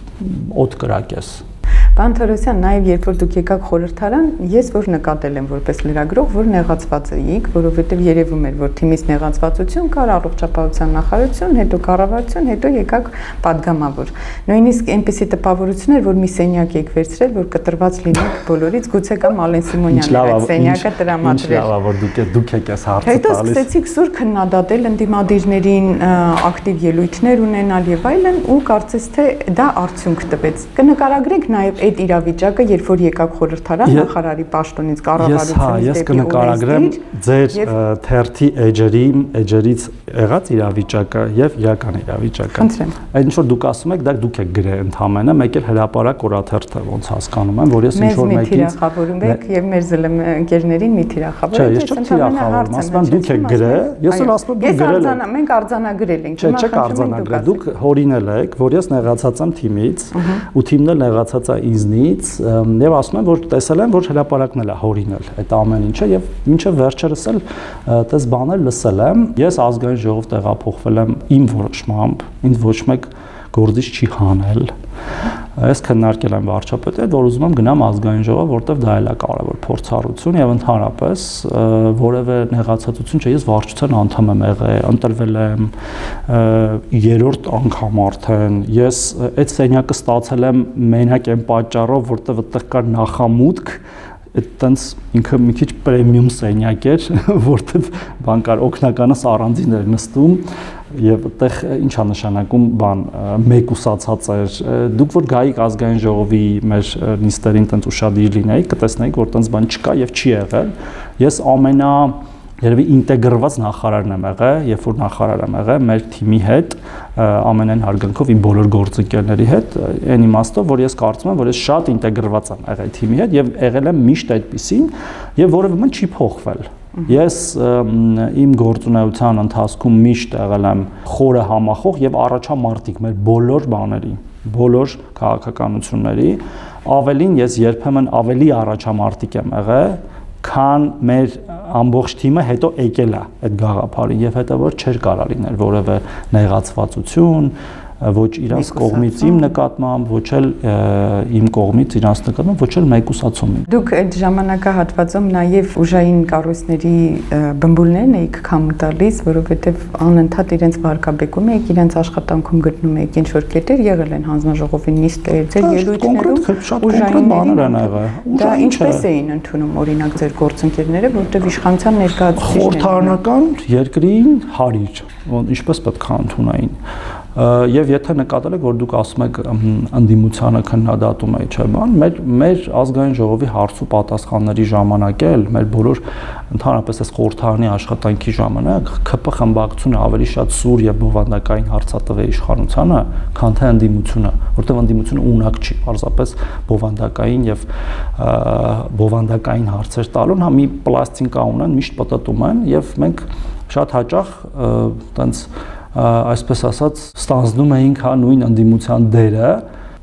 օդ կրակես։ Պարոն Թորոսյան, նաև երբ որ դուք եկաք խորհրդարան, ես որ նկատել եմ որպես լրագրող, որ նեղացված էիք, որովհետև երևում էր, որ թիմից նեղացվածություն կար, առողջապահության նախարարություն, հետո կառավարություն, հետո եկաք падգամավոր։ Նույնիսկ այնպեսի տպավորություն էր, որ մի սենյակ եք վերցրել, որ կտրված լինեք բոլորից, գուցե կամ Ալեն Սիմոնյանը այդ սենյակը տրամադրել։ Ինչ լավ է, որ դուք եք այս հարցը տալիս։ Հետո սկսեցիք սուր քննադատել ընդդիմադիրներին, ակտիվ ելույթներ ունենալ եւ այլն, ու կարծես թե դա արդյունք տվեց։ Կնկարագրենք նաև այդ իրավիճակը, երբ որ եկաք խորհրդարան նախարարի պաշտոնից կառավարությունից ես կնկարագրեմ ձեր թերթի էջերից եղած իրավիճակը եւ իրական իրավիճակը։ Խնդրեմ։ Այդ ինչ որ դուք ասում եք, դա դուք եք գրել ընդհանրապես, մեկ էլ հրապարակ օրաթերթը ոնց հասկանում եմ, որ ես ինչ որ մեկից թիրախավորում եք եւ մեր ընկերներին մի թիրախավորում եք։ Չէ, ես չեմ թիրախավորում, ասում եմ դուք եք գրել, ես էլ ասում եմ դուք գրել եք։ Մենք արձանագրել ենք։ Չէ, չեք արձանագրել, դուք հորինել եք, որ ես նեղացած եմ թիմից, ու թիմն էլ նեղացած է ինձնից, եւ ասում եմ, որ տեսել եմ, որ հրապարակն էլ է հորինել այդ ամեն ինչը եւ մինչեւ վերջերս էլ այդպես բաներ լսել եմ։ Ես ազգային ժողով տեղափոխվել եմ իմ որոշմամբ, ինձ ոչ մեկ գործիչ չի հանել։ Ես քննարկել եմ վարչապետի հետ, որ ուզում եմ գնամ ազգային ժողով, որտեվ դա էլ է կարևոր փորձառություն եւ ընդհանրապես որևէ նեղացածություն չէ, ես վարչության անդամ եմ եղել, ընտրվել եմ 3-րդ անգամ արդեն։ Ես այդ սենյակը ստացել եմ մենակ այն պատճառով, որտեվ այդտեղ կար նախամուտք, այդտենց ինքը մի քիչ պրեմիում սենյակ էր, որտեվ բան կար օգնականս առանձին էր նստում եւ այդտեղ ինչա նշանակում բան մեկուսացած էր դուք որ գայիք ազգային ժողովի մեր նիստերին տենց ուշադիր լինեիք կտեսնեիք որ տենց բան չկա եւ չի եղել ես ամենա երևի ինտեգրված նախարարն եմ եղել, երբ որ նախարար եմ եղել մեր թիմի հետ, ամենայն հարգանքով իմ բոլոր գործընկերների հետ, այն իմաստով, որ ես կարծում եմ, որ ես շատ ինտեգրված եմ եղել թիմի հետ եւ եղել եմ միշտ այդպեսին եւ որևէ բան չի փոխվել։ Ես իմ գործունեության ընթացքում միշտ եղել եմ խորը համախոհ եւ առաջամարտիկ մեր բոլոր բաների, բոլոր քաղաքականությունների, ավելին ես երբեմն ավելի առաջամարտիկ եմ եղել քան մեր ամբողջ թիմը հետո եկել է այդ գաղափարին եւ հետեւաբար չէր կարա լինել որևէ նեղացվածություն ոչ իրանց կողմից իմ նկատմամբ ոչ էլ իմ կողմից իրանց նկատմամբ ոչ էլ մեկուսացում։ Դուք այդ ժամանակահատվածում նաեւ ուժային կառույցների բմբուլներն եք քամ տալիս, որովհետեւ անընդհատ իրենց վարկաբեկում եք, իրենց աշխատանքում գտնում եք ինչ որ կետեր եղել են հանձնաժողովի նիստեր, ձեր ելույթներում ուժային բաներ են եղել։ Դա ինչպես էին ընդունում օրինակ ձեր գործընկերները, որտեղ իշխանության ներկայացուցիչներն խորհրդարանական երկրին հարիր, ինչպես պետք է ընդունային։ Եվ եթե նկատել եք, որ դուք ասում եք ընդդիմությանը քննադատում է, չէ՞ բան, մեր ազգային ժողովի հարց ու պատասխանների ժամանակ էլ մեր բոլոր ընդհանրապես այս խորհրդարանի աշխատանքի ժամանակ ԿՊ խմբակցությունը ավելի շատ սուր եւ բովանդակային հարցատվ է իշխանությանը, քան թե ընդդիմությունը, որտեղ ընդդիմությունը ունակ չի, պարզապես բովանդակային եւ բովանդակային հարցեր տալուն, հա մի պլաստինկա ունեն, միշտ պտտում են եւ մենք շատ հաճախ տենց այսպես ասած ստանձնում էինք հա նույն ընդդիմության դերը,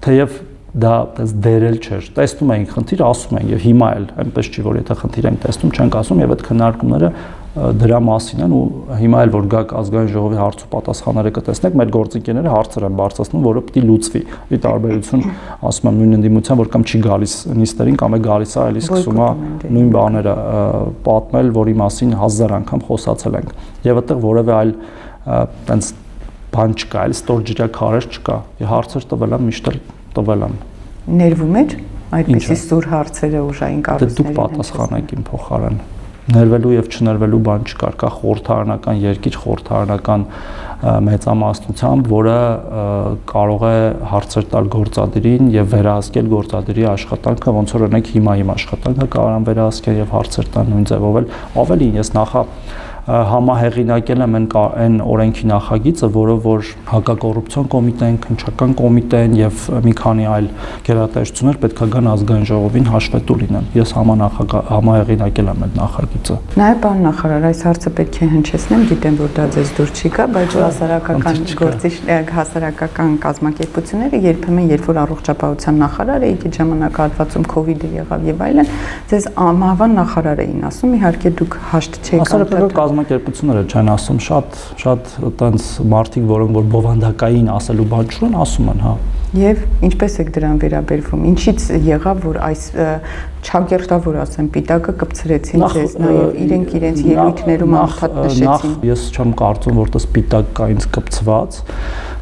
թեև դա այդպես դերել չէր։ Տեսնում էինք խնդիր, ասում էինք եւ հիմա էլ այնպես չի, որ եթե խնդիր ենք տեսնում, չենք ասում եւ այդ քննարկումները դրա մասին են ու հիմա էլ որ գաք ազգային ժողովի հարց ու պատասխանները կտեսնեք, մեր գործընկերները հարցեր են բարձրացնում, որը պիտի լուծվի։ Ի տարբերություն, ասում եմ նույն ընդդիմության, որ կամ չի գալիս նիստերին, կամ է գալիս է, էլի սկսում է նույն բաները պատմել, որի մասին 1000 անգամ խոսացել ենք։ Եվ այդտեղ որևէ այլ տենց բան չկա, այլ ստորջրյա քարեր չկա։ Հարցեր տվել են, միշտ էլ տվել են։ Ներվում էր այդպիսի սուր հարցերը ուժային կառույցներին։ Դուք պատասխանեք իմ փոխարեն։ Ներվելու եւ չներվելու բան չկար, կա խորհրդարանական երկիր, խորհրդարանական մեծամասնությամբ, որը կարող է հարցեր տալ գործադիրին եւ վերահսկել գործադիրի աշխատանքը, ոնց որ օրինակ հիմա իմ աշխատանքը կարող եմ վերահսկել եւ հարցեր տալ նույն ձևով էլ։ Ավելին ես նախա համահեղինակել եմ այն օրենքի նախագիծը, որը որ հակակոռուպցիոն կոմիտեն, քննչական կոմիտեն եւ մի քանի այլ գերատեսչություններ պետք է գան ազգային ժողովին հաշվետու լինեն։ Ես համահեղինակել եմ այդ նախագիծը։ Նաեւ պարոն նախարար, այս հարցը պետք է հնչեցնեմ, գիտեմ, որ դա ձեզ դուր չի գա, բայց հասարակական կազմակերպությունները երբեմն երբ որ առողջապահության նախարար էիք, այդ ժամանակահատվածում COVID-ը եղավ եւ այլն, ձեզ մահվան նախարար էին ասում, իհարկե դուք հաշտ չեք կազմակերպությունները չեն ասում, շատ այտենց մարդիկ, որոնք որ բովանդակային ասելու բան չունեն, ասում են, հա։ Եվ ինչպես եք դրան վերաբերվում։ Ինչից եղավ, որ այս չակերտավոր ասեմ, պիտակը կպցրեցին ձեզ, նաև իրենք իրենց ելույթներում անդադ նշեցին։ Ես չեմ կարծում, որ դա պիտակ կա ինձ կպցված,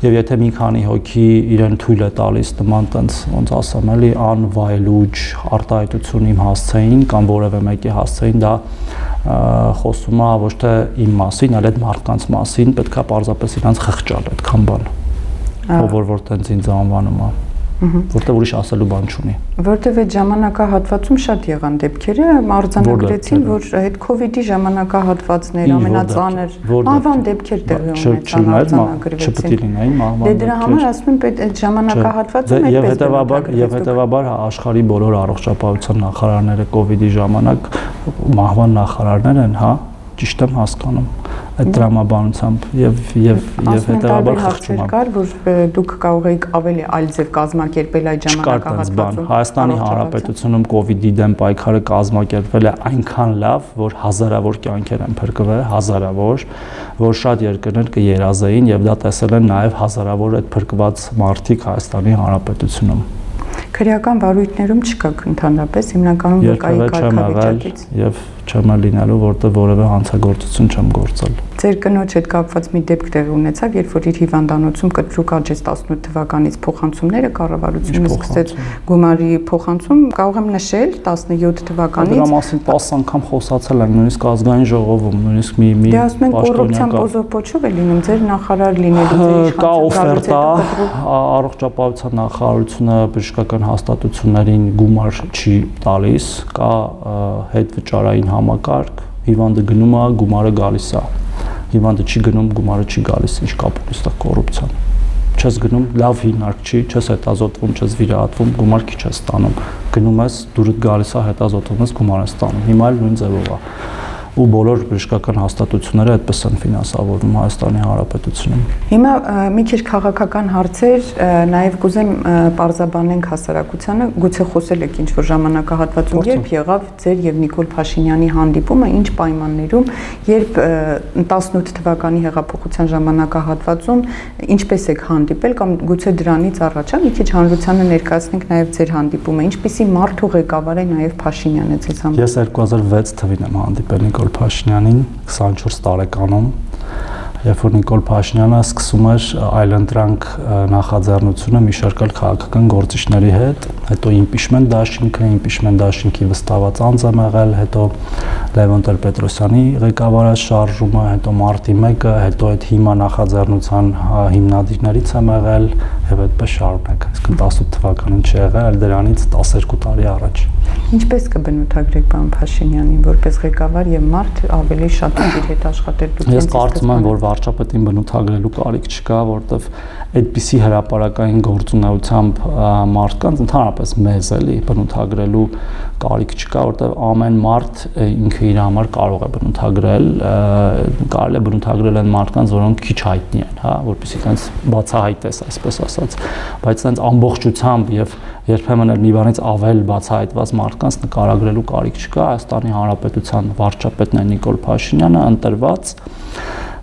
եւ եթե մի քանի հոգի իրեն թույլ է տալիս նման տենց ոնց ասեմ, էլի անվայելուչ արտահայտություն իմ հասցեին կամ որևէ մեկի հասցեին, դա խոսում է ոչ թե իմ մասին, այլ այդ մարդկանց մասին, պետքա պարզապես իրանց խղճալ այդքան բան։ Որ տենց ինձ անվանում է, որտեղ ուրիշ ասելու բան չունի։ Որտեղ այդ ժամանակահատվածում շատ եղան դեպքերը, արձանագրեցին, որ այդ COVID-ի ժամանակահատվածներ ամենածանր մահվան դեպքեր տեղի ունեցան, արձանագրվեցին։ Չպետք է լինեին մահվան դեպքեր։ Դե դրա համար ասում եմ, այդ ժամանակահատվածում այդպես եւ հետեւաբար աշխարհի բոլոր առողջապահության նախարարները COVID-ի ժամանակ մահվան նախարարներ են, հա, ճիշտ եմ հասկանում այդ դրամաբանությամբ եւ հետեւաբար խղճում եմ։ Կար, որ դուք կարող եք ավելի այլ ձև կազմակերպել այդ ժամանակահատվածում։ Հայաստանի Հանրապետությունում COVID-ի դեմ պայքարը կազմակերպվել է այնքան լավ, որ հազարավոր կյանքեր են փրկվել, հազարավոր, որ շատ երկրներ կերազեին եւ դա տեսել են նաեւ հազարավոր այդ փրկված մարդիկ Հայաստանի Հանրապետությունում։ Քրեական վարույթներում չկաք ընդհանրապես, հիմնականում վկայի կարգավիճակից եւ չեմ լինելու, որտեղ որևէ հանցագործություն չեմ գործել։ Ձեր կնոջ հետ կապված մի դեպք տեղի ունեցավ, երբ որ իր հիվանդանոցում կտրուկ աճեց 18 թվականից փոխանցումները, կառավարությունը սկսեց գումարի փոխանցում, կարող եմ նշել 17 թվականից։ Դրա մասին 10 անգամ խոսացել ենք, նույնիսկ ազգային ժողովում, նույնիսկ մի Դե ասում են կոռուպցիան պոզոպոչով է լինում, ձեր նախարար լինելու, ձեր իշխանության կա օֆերտա, առողջապահության նախարարությունը բժշկական հաստատություններին գումար չի տալիս, կա հետվճարային համակարգ, հիվանդը գնում է, գումարը գալիս է։ Հիվանդը չի գնում, գումարը չի գալիս, ինչ կապ ունի սա կոռուպցիան։ Չես գնում, լավ հիմնարկ չի, չես հետազոտվում, չես վիրահատվում, գումար քիչ ես ստանում։ Գնում ես, դուրդ գալիս է, հետազոտվում ես, գումար ես ստանում։ Հիմա էլ նույն ձևով է։ Ու բոլոր բժշկական հաստատությունները այդպես են ֆինանսավորվում Հայաստանի Հանրապետությունում։ Հիմա մի քիչ քաղաքական հարցեր, նաև կուզեմ պարզաբանենք հասարակությանը, գուցե խոսել եք ինչ-որ ժամանակահատվածում, երբ եղավ ձեր եւ Նիկոլ Փաշինյանի հանդիպումը, ինչ պայմաններում, երբ 18 թվականի հեղափոխության ժամանակահատվածում ինչպես եք հանդիպել կամ գուցե դրանից առաջ, մի քիչ հանրությանը ներկայացնենք նաև ձեր հանդիպումը, ինչպիսի մարդ ու ղեկավար է նաև Փաշինյանը ձեզ համար։ Ես 2006 թվականին եմ հանդիպել Նիկոլ Փաշինյանին 24 տարեկանում երբ որ Նիկոլ Փաշինյանը սկսում էր այլընտրանք նախաձեռնությունը մի շարք քաղաքական գործիչների հետ, հետո impeachment դաշինքի վստահված անձ եմ եղել, հետո Լևոն Տեր-Պետրոսյանի ղեկավարած շարժումը, հետո մարտի 1-ը, հետո այդ հիմա նախաձեռնության հիմնադիրներից եմ եղել եւ այդպես շարունակ, այսինքն 18 թվականին չի եղել, այլ դրանից 12 տարի առաջ։ Ինչպես կբնութագրեք պարոն Փաշինյանին որպես ղեկավար եւ մարդ ավելի շատ իր հետ աշխատել դուք։ Ես կարծում եմ, որ վարչապետին բնութագրելու կարիք չկա, որովհետեւ այդպիսի հրապարակային գործունեությամբ մարդկանց ընդհանրապես մեզ էլի բնութագրելու կարիք չկա, որովհետեւ ամեն մարդ ինքը իր համար կարող է բնութագրել, կարելի է բնութագրել այն մարդկանց, որոնք քիչ հայտնի են, հա, որպեսզի այնց բացահայտես, այսպես ասած, բայց այնց ամբողջությամբ եւ երբեմն էլ մի բանից ավել բացահայտված մարդկանց նկարագրելու կարիք չկա։ Հայաստանի Հանրապետության վարչապետն է Նիկոլ Փաշինյանը, ընտրված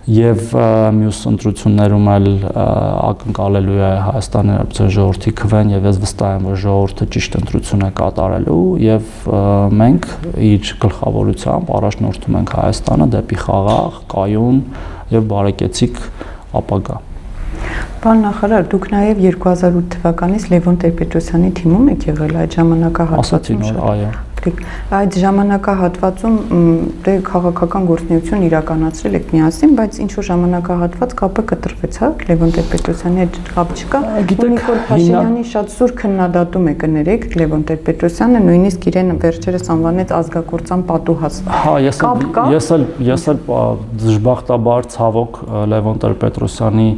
եւ մյուս ընտրություններում էլ ակնկալելու է Հայաստանի Հանրապետության ժողովրդի քվեն եւ ես վստահ եմ, որ ժողովուրդը ճիշտ ընտրություն է կատարելու եւ մենք իր գլխավորությամբ առաջնորդում ենք Հայաստանը դեպի խաղաղ, կայուն եւ բարեկեցիկ ապագա։ Պարոն նախարար, դուք նաև 2008 թվականից Լևոն Տեր-Պետրոսյանի թիմում եք եղել այդ ժամանակահատվածում։ Այո։ Այդ ժամանակահատվածում դե քաղաքական գործունեություն իրականացրել եք միասին, բայց ինչ որ ժամանակահատված կապը կտրվեց, հա, Լևոն Տեր-Պետրոսյանի հետ կապ չկա։ Նիկոլ Փաշինյանի շատ սուր քննադատում է կներեք Լևոն Տեր-Պետրոսյանը, նույնիսկ իրեն վերջերս անվանեց ազգակործան պատուհաս։ Հա, ես էլ դժբախտաբար ցավոք Լևոն Տեր-Պետրոսյանի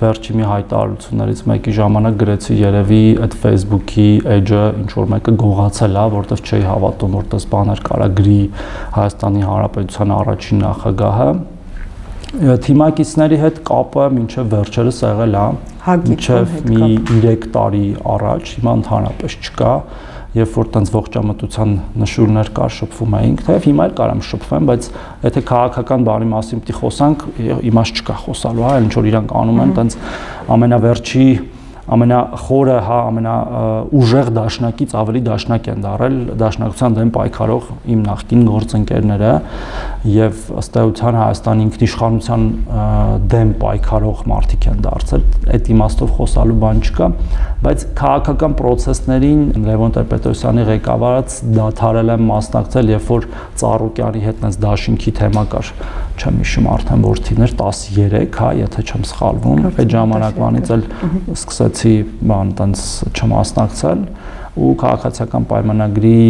վերջի մի հայտարարություններից մեկի ժամանակ գրեցի երևի այդ Facebook-ի էջը ինչ որ մեկը գողացել է, որտեղ չի հավատում, որտեղ բաներ կարա գրի Հայաստանի Հանրապետության առաջին նախագահը։ Թիմակիցների հետ կապը մինչև վերջերս եղել է, մինչև մի 3 տարի առաջ, հիմա ընդհանրապես չկա, երբ որ տենց ողջամտության նշույլներ կար, շփվում էինք, թեև հիմա էլ կարամ շփվեմ, բայց եթե քաղաքական բանի մասին պիտի խոսանք, իմաստ չկա խոսալու, հա, ինչ որ իրանք անում են, տենց ամենավերջի ամենախորը, հա, ամենաուժեղ դաշնակից ավելի դաշնակ են դարել դաշնակցության դեմ պայքարող իմ նախկին գործընկերները եւ ըստ էության Հայաստանի ինքնիշխանության դեմ պայքարող մարդիկ են դարձել, այդ իմաստով խոսալու բան չկա, բայց քաղաքական process-ներին Լևոն Տեր-Պետրոսյանի ղեկավարած դադարել եմ մասնակցել, երբ որ Ծառուկյանի հետ այնպես դաշինքի թեմա կար, չեմ հիշում արդեն որթիներ 13, հա, եթե չեմ սխալվում, այդ ժամանակվանից էլ սկսեցի բան տենց չմասնակցել ու քաղաքացիական պայմանագրի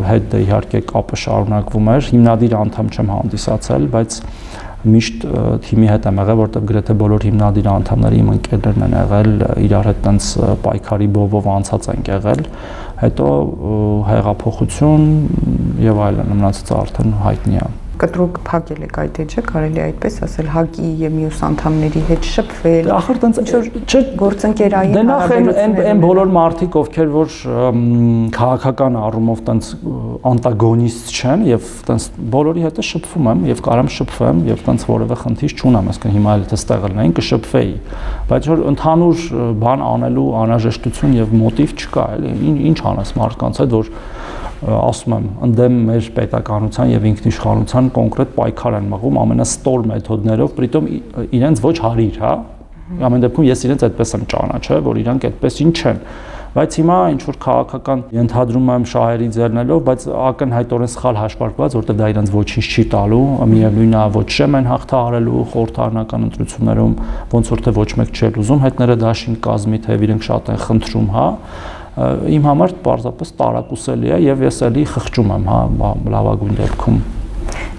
հետ դե իհարկե կապը շարունակվում էր, հիմնադիր անդամ չեմ հանդիսացել, բայց միշտ թիմի հետ եմ եղել, որտեղ գրեթե բոլոր հիմնադիր անդամները իմ ընկերներն են եղել, իրար հետ տենց պայքարի բովով անցած ենք եղել, հետո հեղափոխություն եւ այլն, մնացածը արդեն հայտնի է։ Կտրուկ փակել եք այդ էջը, կարելի է այդպես ասել, ՀԱԿ-ի եւ մյուս անդամների հետ շփվել։ Ախր տենց չէ գործընկերային դե նախ այն բոլոր մարդիկ, ովքեր որ քաղաքական առումով տենց անտագոնիստ չեն եւ տենց բոլորի հետ շփվում եմ եւ կարամ շփվեմ եւ տենց որևէ խնդիր չունեմ, այսինքն հիմա էլ թե ստեղ լինեին կշփվեի, բայց որ ընդհանուր բան անելու անհրաժեշտություն եւ մոտիվ չկա, էլի ինչ անես մարդկանց հետ, որ ասում եմ, ընդդեմ մեր պետականության եւ ինքնիշխանության կոնկրետ պայքար են մղում ամենաստոր մեթոդներով, պրիտոմ իրենց ոչ հարիր, հա։ Ամեն դեպքում ես իրենց այդպես եմ ճանաչել, որ իրանք այդպես ինչ չեն։ Բայց հիմա ինչ որ քաղաքական ենթադրում եմ շահերի ձեռնելով, բայց ակնհայտորեն սխալ հաշվարկված, որտեղ դա իրենց ոչինչ չի տալու, միևնույնն է ոչ շեմ են հաղթահարելու խորհրդարանական ընտրություններում, ոնց որ թե ոչ մեկ չէ ուզում հետները դաշինք կազմի, թե իրենք շատ են խնդրում, հա։ Իմ համար պարզապես տարակուսելի է եւ ես էլի խղճում եմ, հա, լավագույն դեպքում։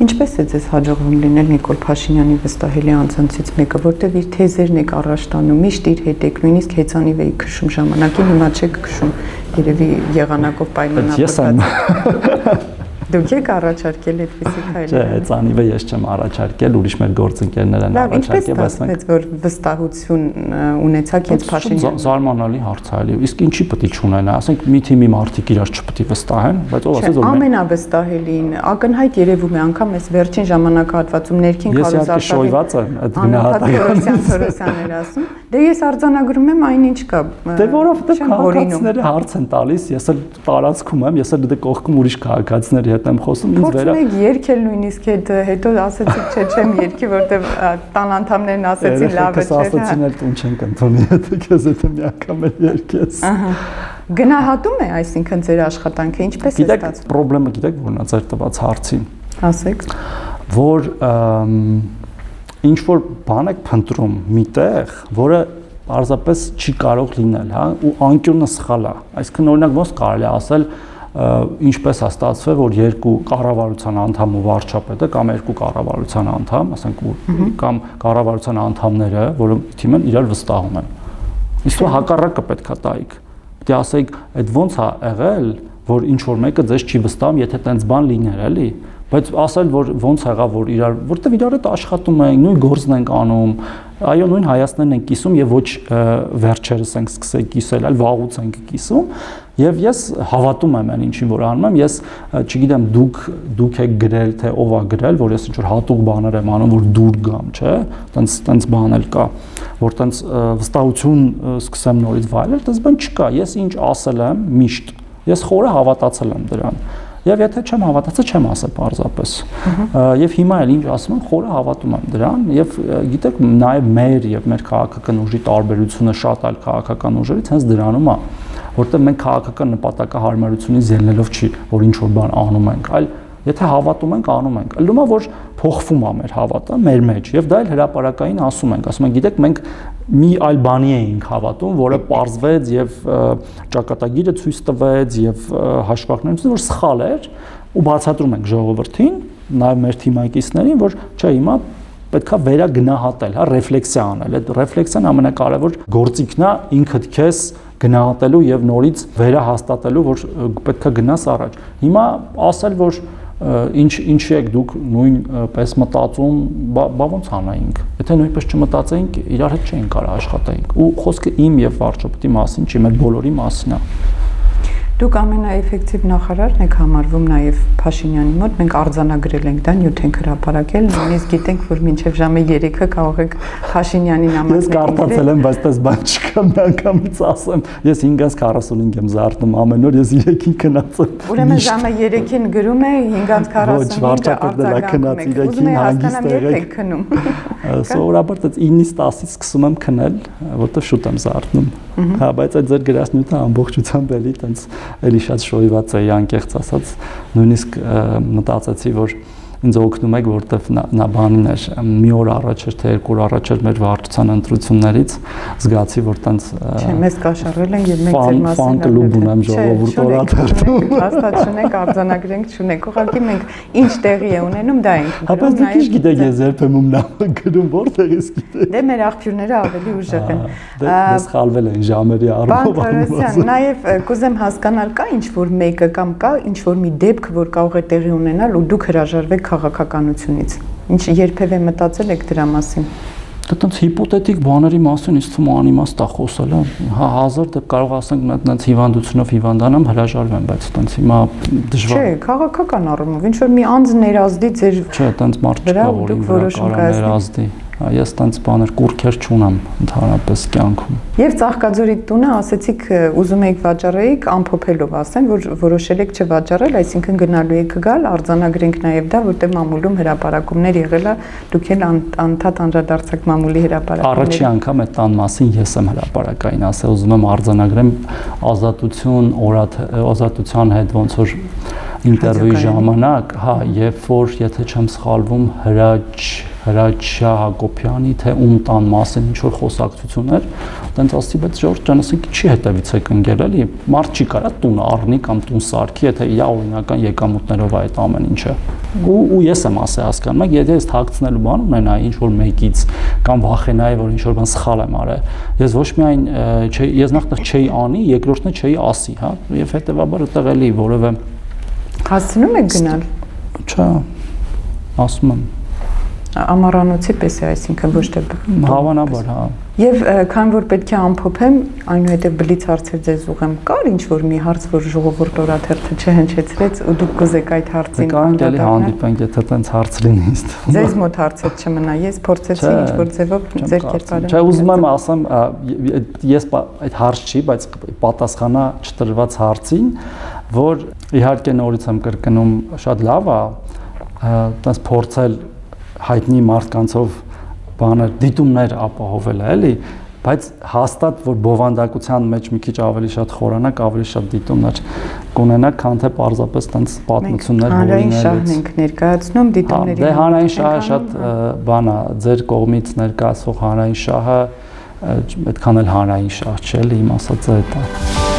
Ինչպես է ձեզ հաջողվում լինել Նիկոլ Փաշինյանի վստահելի անձանցից մեկը, որտեղ իր թեզերն եք առաջ տանում, միշտ իր հետ եք, նույնիսկ հեծանիվ եք քշում ժամանակին, հիմա չեք քշում, երևի եղանակով պայմանավորված։ Դուք եք առաջարկել այդպիսի քայլեր։ Չէ, հեծանիվը ես չեմ առաջարկել, ուրիշ մեր գործընկերներ են առաջարկել, բայց մենք որ վստահություն ունեցաք հենց Փաշինյանը։ Զարմանալի հարց է, էլի։ Իսկ ինչի պետք է չունենա, ասենք մի թիմի մարդիկ իրար չպետք է վստահեն, բայց ով ասեց որ ամենավստահելին ակնհայտ երևում է անգամ այս վերջին ժամանակահատվածում ներքին քարոզարշավի։ Ես շոյված եմ այդ գնահատականները ասում։ Դե ես արձանագրում եմ այնինչ կա։ Դե որովհետև քաղաքացիները հարց են տալիս, ես էլ տարածքում եմ, ես էլ դե կողքում ուրիշ քաղաքացիների հետ հետ եմ խոսում, ինձ վերա։ Փորձում եք երգել նույնիսկ հետո ասացիք չէ, չեմ երգի, որտեղ տան անդամներն ասեցին լավ է, չէ՞։ Ասացին էլ տուն չենք ընդունի, եթե քեզ եթե մի անգամ էլ երգես։ Ահա։ Գնահատում է, այսինքն ձեր աշխատանքը ինչպես է ստացվում։ Գիտեք, խնդրեմը գիտեք որն է ձեր տված հարցին։ Ասեք։ Որ ինչ որ բան եք փնտրում միտեղ, որը պարզապես չի կարող լինել, հա, ու անկյունը սխալ է։ Այսինքն օրինակ ոնց կարելի է ասել, ինչպես է ստացվել, որ երկու կառավարության անդամ ու վարչապետը կամ երկու կառավարության անդամ, ասենք կամ կառավարության անդամները, որոնք թիմը իրար վստահում են։ Իսկ հակառակը պետքա տայիք։ Պետք է ասեիք, այդ ոնց է եղել, որ ինչ որ մեկը ձեզ չի վստահում, եթե տենց բան լիներ, էլի։ Բայց ասել, որ ոնց եղավ, որ իրար, որտեվ իրար հետ աշխատում ենք, նույն գործն ենք անում, այո, նույն Հայաստանն ենք կիսում եւ ոչ վերջերս ենք սկսել կիսել, այլ վաղուց ենք կիսում, եւ ես հավատում եմ այն ինչին որ անում եմ, ես չգիտեմ դուք եք գրել, թե ով է գրել, որ ես ինչ որ հատուկ բաներ եմ անում, որ դուր գամ, չէ՞, տենց բան էլ կա, որ տենց վստահություն սկսեմ նորից վայելել, տես բան չկա, ես ինչ ասել եմ միշտ, ես խորը հավատացել եմ դրան։ Եվ եթե չեմ հավատացել, չեմ ասել պարզապես։ Եվ հիմա էլ ինչ ասում եմ, խորը հավատում եմ դրան, եւ գիտեք, նաեւ մեր եւ մեր քաղաքական ուժի տարբերությունը շատ այլ քաղաքական ուժերից հենց դրանում է, որտեղ մենք քաղաքական նպատակահարմարությունից ելնելով չի, որ ինչ որ բան անում ենք, այլ եթե հավատում ենք, անում ենք։ Ըլում է, որ փոխվում է մեր հավատը մեր մեջ, եւ դա էլ հրապարակային ասում ենք, գիտեք, մենք մի այլ բանի էինք հավատում, որը պարզվեց եւ ճակատագիրը ցույց տվեց եւ հաշվարկներն ցույց, որ սխալ էր, ու բացատրում ենք ժողովրդին, նաեւ մեր թիմակիցներին, որ չէ, հիմա պետքա վերագնահատել, հա, ռեֆլեքսիա անել։ Այդ ռեֆլեքսիան ամենակարևոր գործիքն է ինքդ քեզ գնահատելու եւ նորից վերահաստատելու, որ պետքա գնաս առաջ։ Հիմա ասել, որ ինչի եք դուք նույնպես մտածում, բա ոնց անայինք։ Եթե նույնպես չմտածեինք, իրար հետ չէինք կարող աշխատեինք։ Ու խոսքը իմ եւ վարչապետի մասին չի, մեր բոլորի մասին է։ Դուք ամենաէֆեկտիվ նախարարն եք համարվում նաև Փաշինյանի մոտ, մենք արձանագրել ենք դա, նյութ ենք հրապարակել, նույնիսկ գիտենք, որ մինչև ժամը 3-ը կարող եք Փաշինյանին ամուսնել։ Ես կարդացել եմ, բայց դες բան չկա, միանգամից ասեմ, ես 5:45 եմ զարթնում ամեն օր, ես 3-ին քնած եմ։ Ուրեմն ժամը 3-ին գրում է 5:45-ը արձանագրում եք, հանգիստ եղեք քնում։ Սովորաբար դա 9-ից 10-ից սկսում եմ քնել, որտեղ շուտ եմ զարթնում։ Հա, բայց այդ ձեր գրած նյութը ամբողջությամբ էլի տենց էլի շատ շոյված է, անկեղծ ասած, նույնիսկ մտածեցի, որ ինձ օգնում եք, որտեվ նա բանին էր, մի օր առաջ էր, թե 2 օր առաջ էր մեր վարչության ընտրություններից, զգացի, որ տենց չէ, մեզ կաշառել են եւ մենք ձեր մասին ֆան կլուբ ունեմ ժողովուրդ օրաթերթում։ Հաստատ չունենք, արձանագրենք չունենք, ուղղակի մենք ինչ տեղի է ունենում, դա ենք գրում։ Բայց դուք ինչ գիտեք, ես երբեմն նամը գրում, որտեղից գիտեք։ Դե մեր աղբյուրները ավելի ուժեղ են։ Դե սխալվել են ժամերի առումով։ Բան նաև կուզեմ հասկանալ, կա ինչ որ մեկը կամ կա ինչ որ մի դեպք, որ կարող է տեղի ունենալ ու դուք հրաժարվեք քաղաքականությունից։ Ինչ երբևէ մտածել եք դրա մասին։ Դա տենց հիպոթետիկ բաների մասին ինձ թվում է անիմաստ է խոսելը։ Հա 1000 դեպք կարող ասենք մենք տենց հիվանդությունով հիվանդանամ հրաժարվեմ, բայց տենց հիմա դժվար։ Չէ, քաղաքական առումով ինչ որ մի անձ ներազդի ձեր։ Չէ, տենց մարդ չկա, որին վրա կարող ներազդի։ Ես տենց բաներ կուրքեր չունեմ ընդհանրապես կյանքում։ Եվ Ծաղկաձորի տունը ասեցիք ուզում եք վաճառեիք ամփոփելով ասեմ, որ որոշել եք չվաճառել, այսինքն գնալու եք գալ, արձանագրենք նաև դա, որտեղ մամուլում հրապարակումներ եղել է, դուք էլ անդադ անդրադարձակ մամուլի հրապարակումների։ Առաջի անգամ այդ տան մասին ես եմ հրապարակային ասել, ուզում եմ արձանագրեմ ազատության հետ ոնց որ ինտերվյուի ժամանակ, հա, երբ որ եթե չեմ սխալվում Հրաչյա Հակոբյանի թե ում տան մասին ինչ որ խոսակցություններ, տենց ասի, բայց Ժորժ ջան, ասենք չի հետևից եք ընկել, էլի, մարդ չի կարա տուն առնի կամ տուն սարքի, եթե իրա օրինական եկամուտներով այդ ամեն ինչը։ Ու ես եմ ասել, հասկանում եք, եթե ես թաքցնելու բան ունենայի ինչ որ մեկից կամ վախենայի, որ ինչ որ բան սխալ եմ արել, ես ոչ միայն ես նախ չէի անի, երկրորդն է չէի ասի, հա, եւ հետեւաբար այդտեղ էլի որևէ հասցնում եք գնալ։ Չէ, ասում եմ Ամառանոցի պես է, այսինքն ոչ թե հավանաբար, հա։ Եվ քան որ պետք է ամփոփեմ, այնուհետև բլից հարցեր ձեզ ուղեմ, կար ինչ որ մի հարց, որ ժողովուրդ օրաթերթը չհնչեցրեց ու դուք կուզեք այդ հարցին անդրադառնալ։ Կարող հանդիպենք, եթե տենց հարց լինի։ Ձեզ մոտ հարցեր չմնա, ես փորձեցի ինչ որ ձևով ձեր կերպարը։ Չէ, ուզում եմ ասեմ, ես այդ հարց չի, բայց պատասխանա չտրված հարցին, որ իհարկե նորից եմ կրկնում, շատ լավ է, այդպես փորձել հայտնի մարդկանցով բաներ, դիտումներ ապահովել է, էլի, բայց հաստատ որ բովանդակության մեջ մի քիչ ավելի շատ խորանակ, ավելի շատ դիտումներ կունենաք, քան թե պարզապես տենց պատմություններ հորինելից։ Հանրային շահն ենք ներկայացնում դիտումների։ Դե հանրային շահը շատ բան է, ձեր կողմից ներկայացվող հանրային շահը այդքան էլ հանրային շահ չէ, էլի իմ ասածը դա է։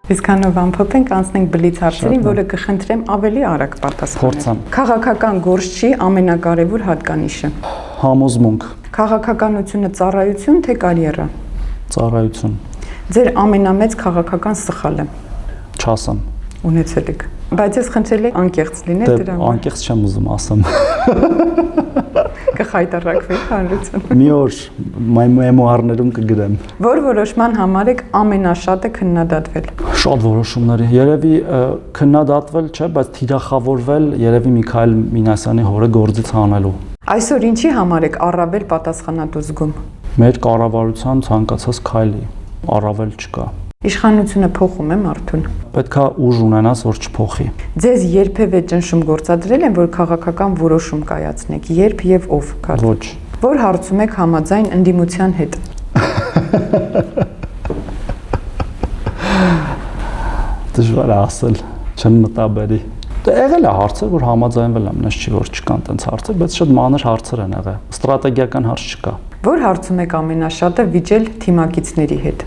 Իսկանով ամփոփենք, անցնենք բլից հարցերին, որը կխնդրեմ ավելի արագ պատասխանել։ Քաղաքական գործչի ամենակարևոր հատկանիշը։ Համոզմունք։ Քաղաքականությունը ծառայություն թե կարիերա։ Ծառայություն։ Ձեր ամենամեծ քաղաքական սխալը։ Չասեմ։ Ունեցել եք։ Բայց ես խնդրել եմ անկեղծ լինել դրա համար։ Անկեղծ չեմ ուզում ասեմ։ Կխայտարակվեք հանրությունը։ Մի օր մեմուարներում կգրեմ։ Որ որոշման համար եք ամենաշատը քննադատվել։ Շատ որոշումների։ Երևի քննադատվել չէ, բայց թիրախավորվել երևի Միքայել Մինասյանի հորը գործից հանելու։ Այսօր ինչի համար եք առավել պատասխանատու զգում։ Մեր կառավարության ցանկացած քայլի առավել չկա։ Իշխանությունը փոխում է մարդուն։ Պետքա ուժ ունենաս, որ չփոխի։ Ձեզ երբևէ ճնշում գործադրել են, որ քաղաքական որոշում կայացնեք, երբ եւ ով կար։ Ոչ։ Որ հարցում եք համաձայն ընդդիմության հետ։ Դժվար է ասել, չեմ մտաբերի։ Դե եղել է հարցեր, որ համաձայնվել եմ, նես չի որ չկան տենց հարցեր, բայց շատ մանր հարցեր են եղել։ Ստրատեգիական հարց չկա։ Որ հարցում եք ամենաշատը վիճել թիմակիցների հետ։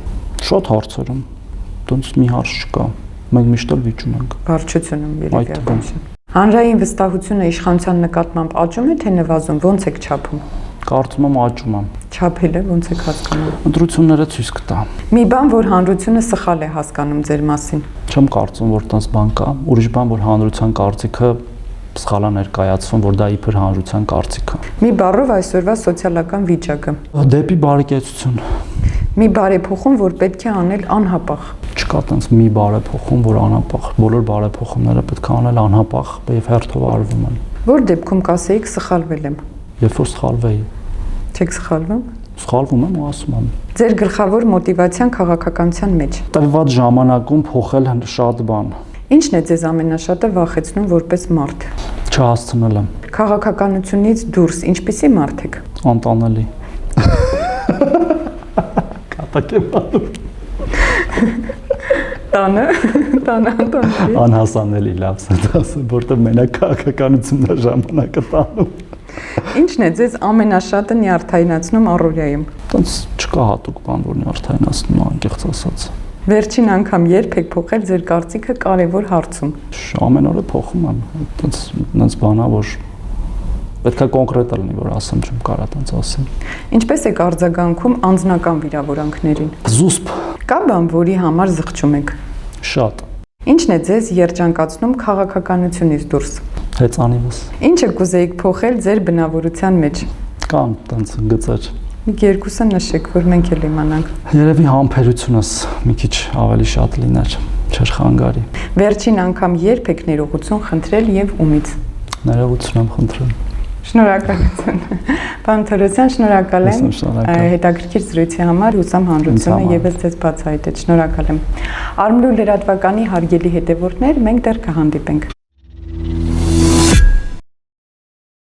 Շատ հարցերում, տենց մի հարց չկա, մենք միշտ էլ վիճում ենք։ Վարչությունում երևի է։ Հանրային վստահությունը իշխանության նկատմամբ աճում է թե նվազում, ոնց եք չափում։ Կարծում եմ աճում է։ Չափելը ոնց եք հասկանում։ Ընտրությունները ցույց կտա։ Մի բան, որ հանրությունը սխալ է հասկանում ձեր մասին։ Չեմ կարծում, որ տենց բան կա։ Ուրիշ բան, որ հանրության կարծիքը սխալ է ներկայացվում, որ դա իբր հանրության կարծիք է։ Մի բառով այսօրվա սոցիալական վիճակը։ Դեպի բարեկեցություն։ Մի բարեփոխում, որ պետք է անել անհապաղ։ Չկա տենց մի բարեփոխում, որ անհապաղ։ Բոլոր բարեփոխումները պետք է անել անհապաղ, եւ հերթով արվում են։ Որ դեպքում կասեիք սխալվել եմ։ Երբ որ սխալվեի։ Չեք սխալվում։ Սխալվում եմ ու ասում եմ։ Ձեր գլխավոր մոտիվացիան քաղաքականության մեջ։ Տրված ժամանակում փոխել շատ բան։ Ինչն է ձեզ ամենաշատը վախեցնում որպես մարդ։ Չհասցնել եմ։ Քաղաքականությունից դուրս ինչպիսի մարդ եք։ Անտանելի։ Կատակ եմ անում։ Տանը անտանելի։ Անհասանելի լավ ասեմ, որտեղ մենակ քաղաքականությունն է ժամանակը տանում։ Ինչն է ձեզ ամենաշատը նյարդայնացնում առօրյայում։ Տենց չկա հատուկ բան, որ նյարդայնացնում, անկեղծ ասած։ Վերջին անգամ երբ եք փոխել ձեր կարծիքը կարևոր հարցում։ Ամեն օրը փոխում եմ։ Տենց բանա, որ պետք է կոնկրետ լինի, որ ասեմ, չեմ կարա տենց ասեմ։ Ինչպես եք արձագանքում անձնական վիրավորանքներին։ Զուսպ։ Կա բան, որի համար զղջում եք։ Շատ։ Ինչն է ձեզ երջանկացնում քաղաքականությունից դուրս։ Հեծանիվս։ Ինչը կուզեիք փոխել ձեր բնավորության մեջ։ Կան տենց գծեր։ Մի երկուսը նշեք, որ մենք էլ իմանանք։ Երևի համբերությունս մի քիչ ավելի շատ լիներ, չէր խանգարի։ Վերջին անգամ երբ եք ներողություն խնդրել եւ ումից։ Ներողություն եմ խնդրել։ Շնորհակալություն։ Պարոն Թորոսյան, շնորհակալ եմ հետաքրքիր զրույցի համար, հուսամ հանրությունը եւս ձեզ բացահայտեց։ Շնորհակալ եմ։ Արմլու լրատվականի հարգելի հետևորդներ, մենք դեռ կհանդիպենք։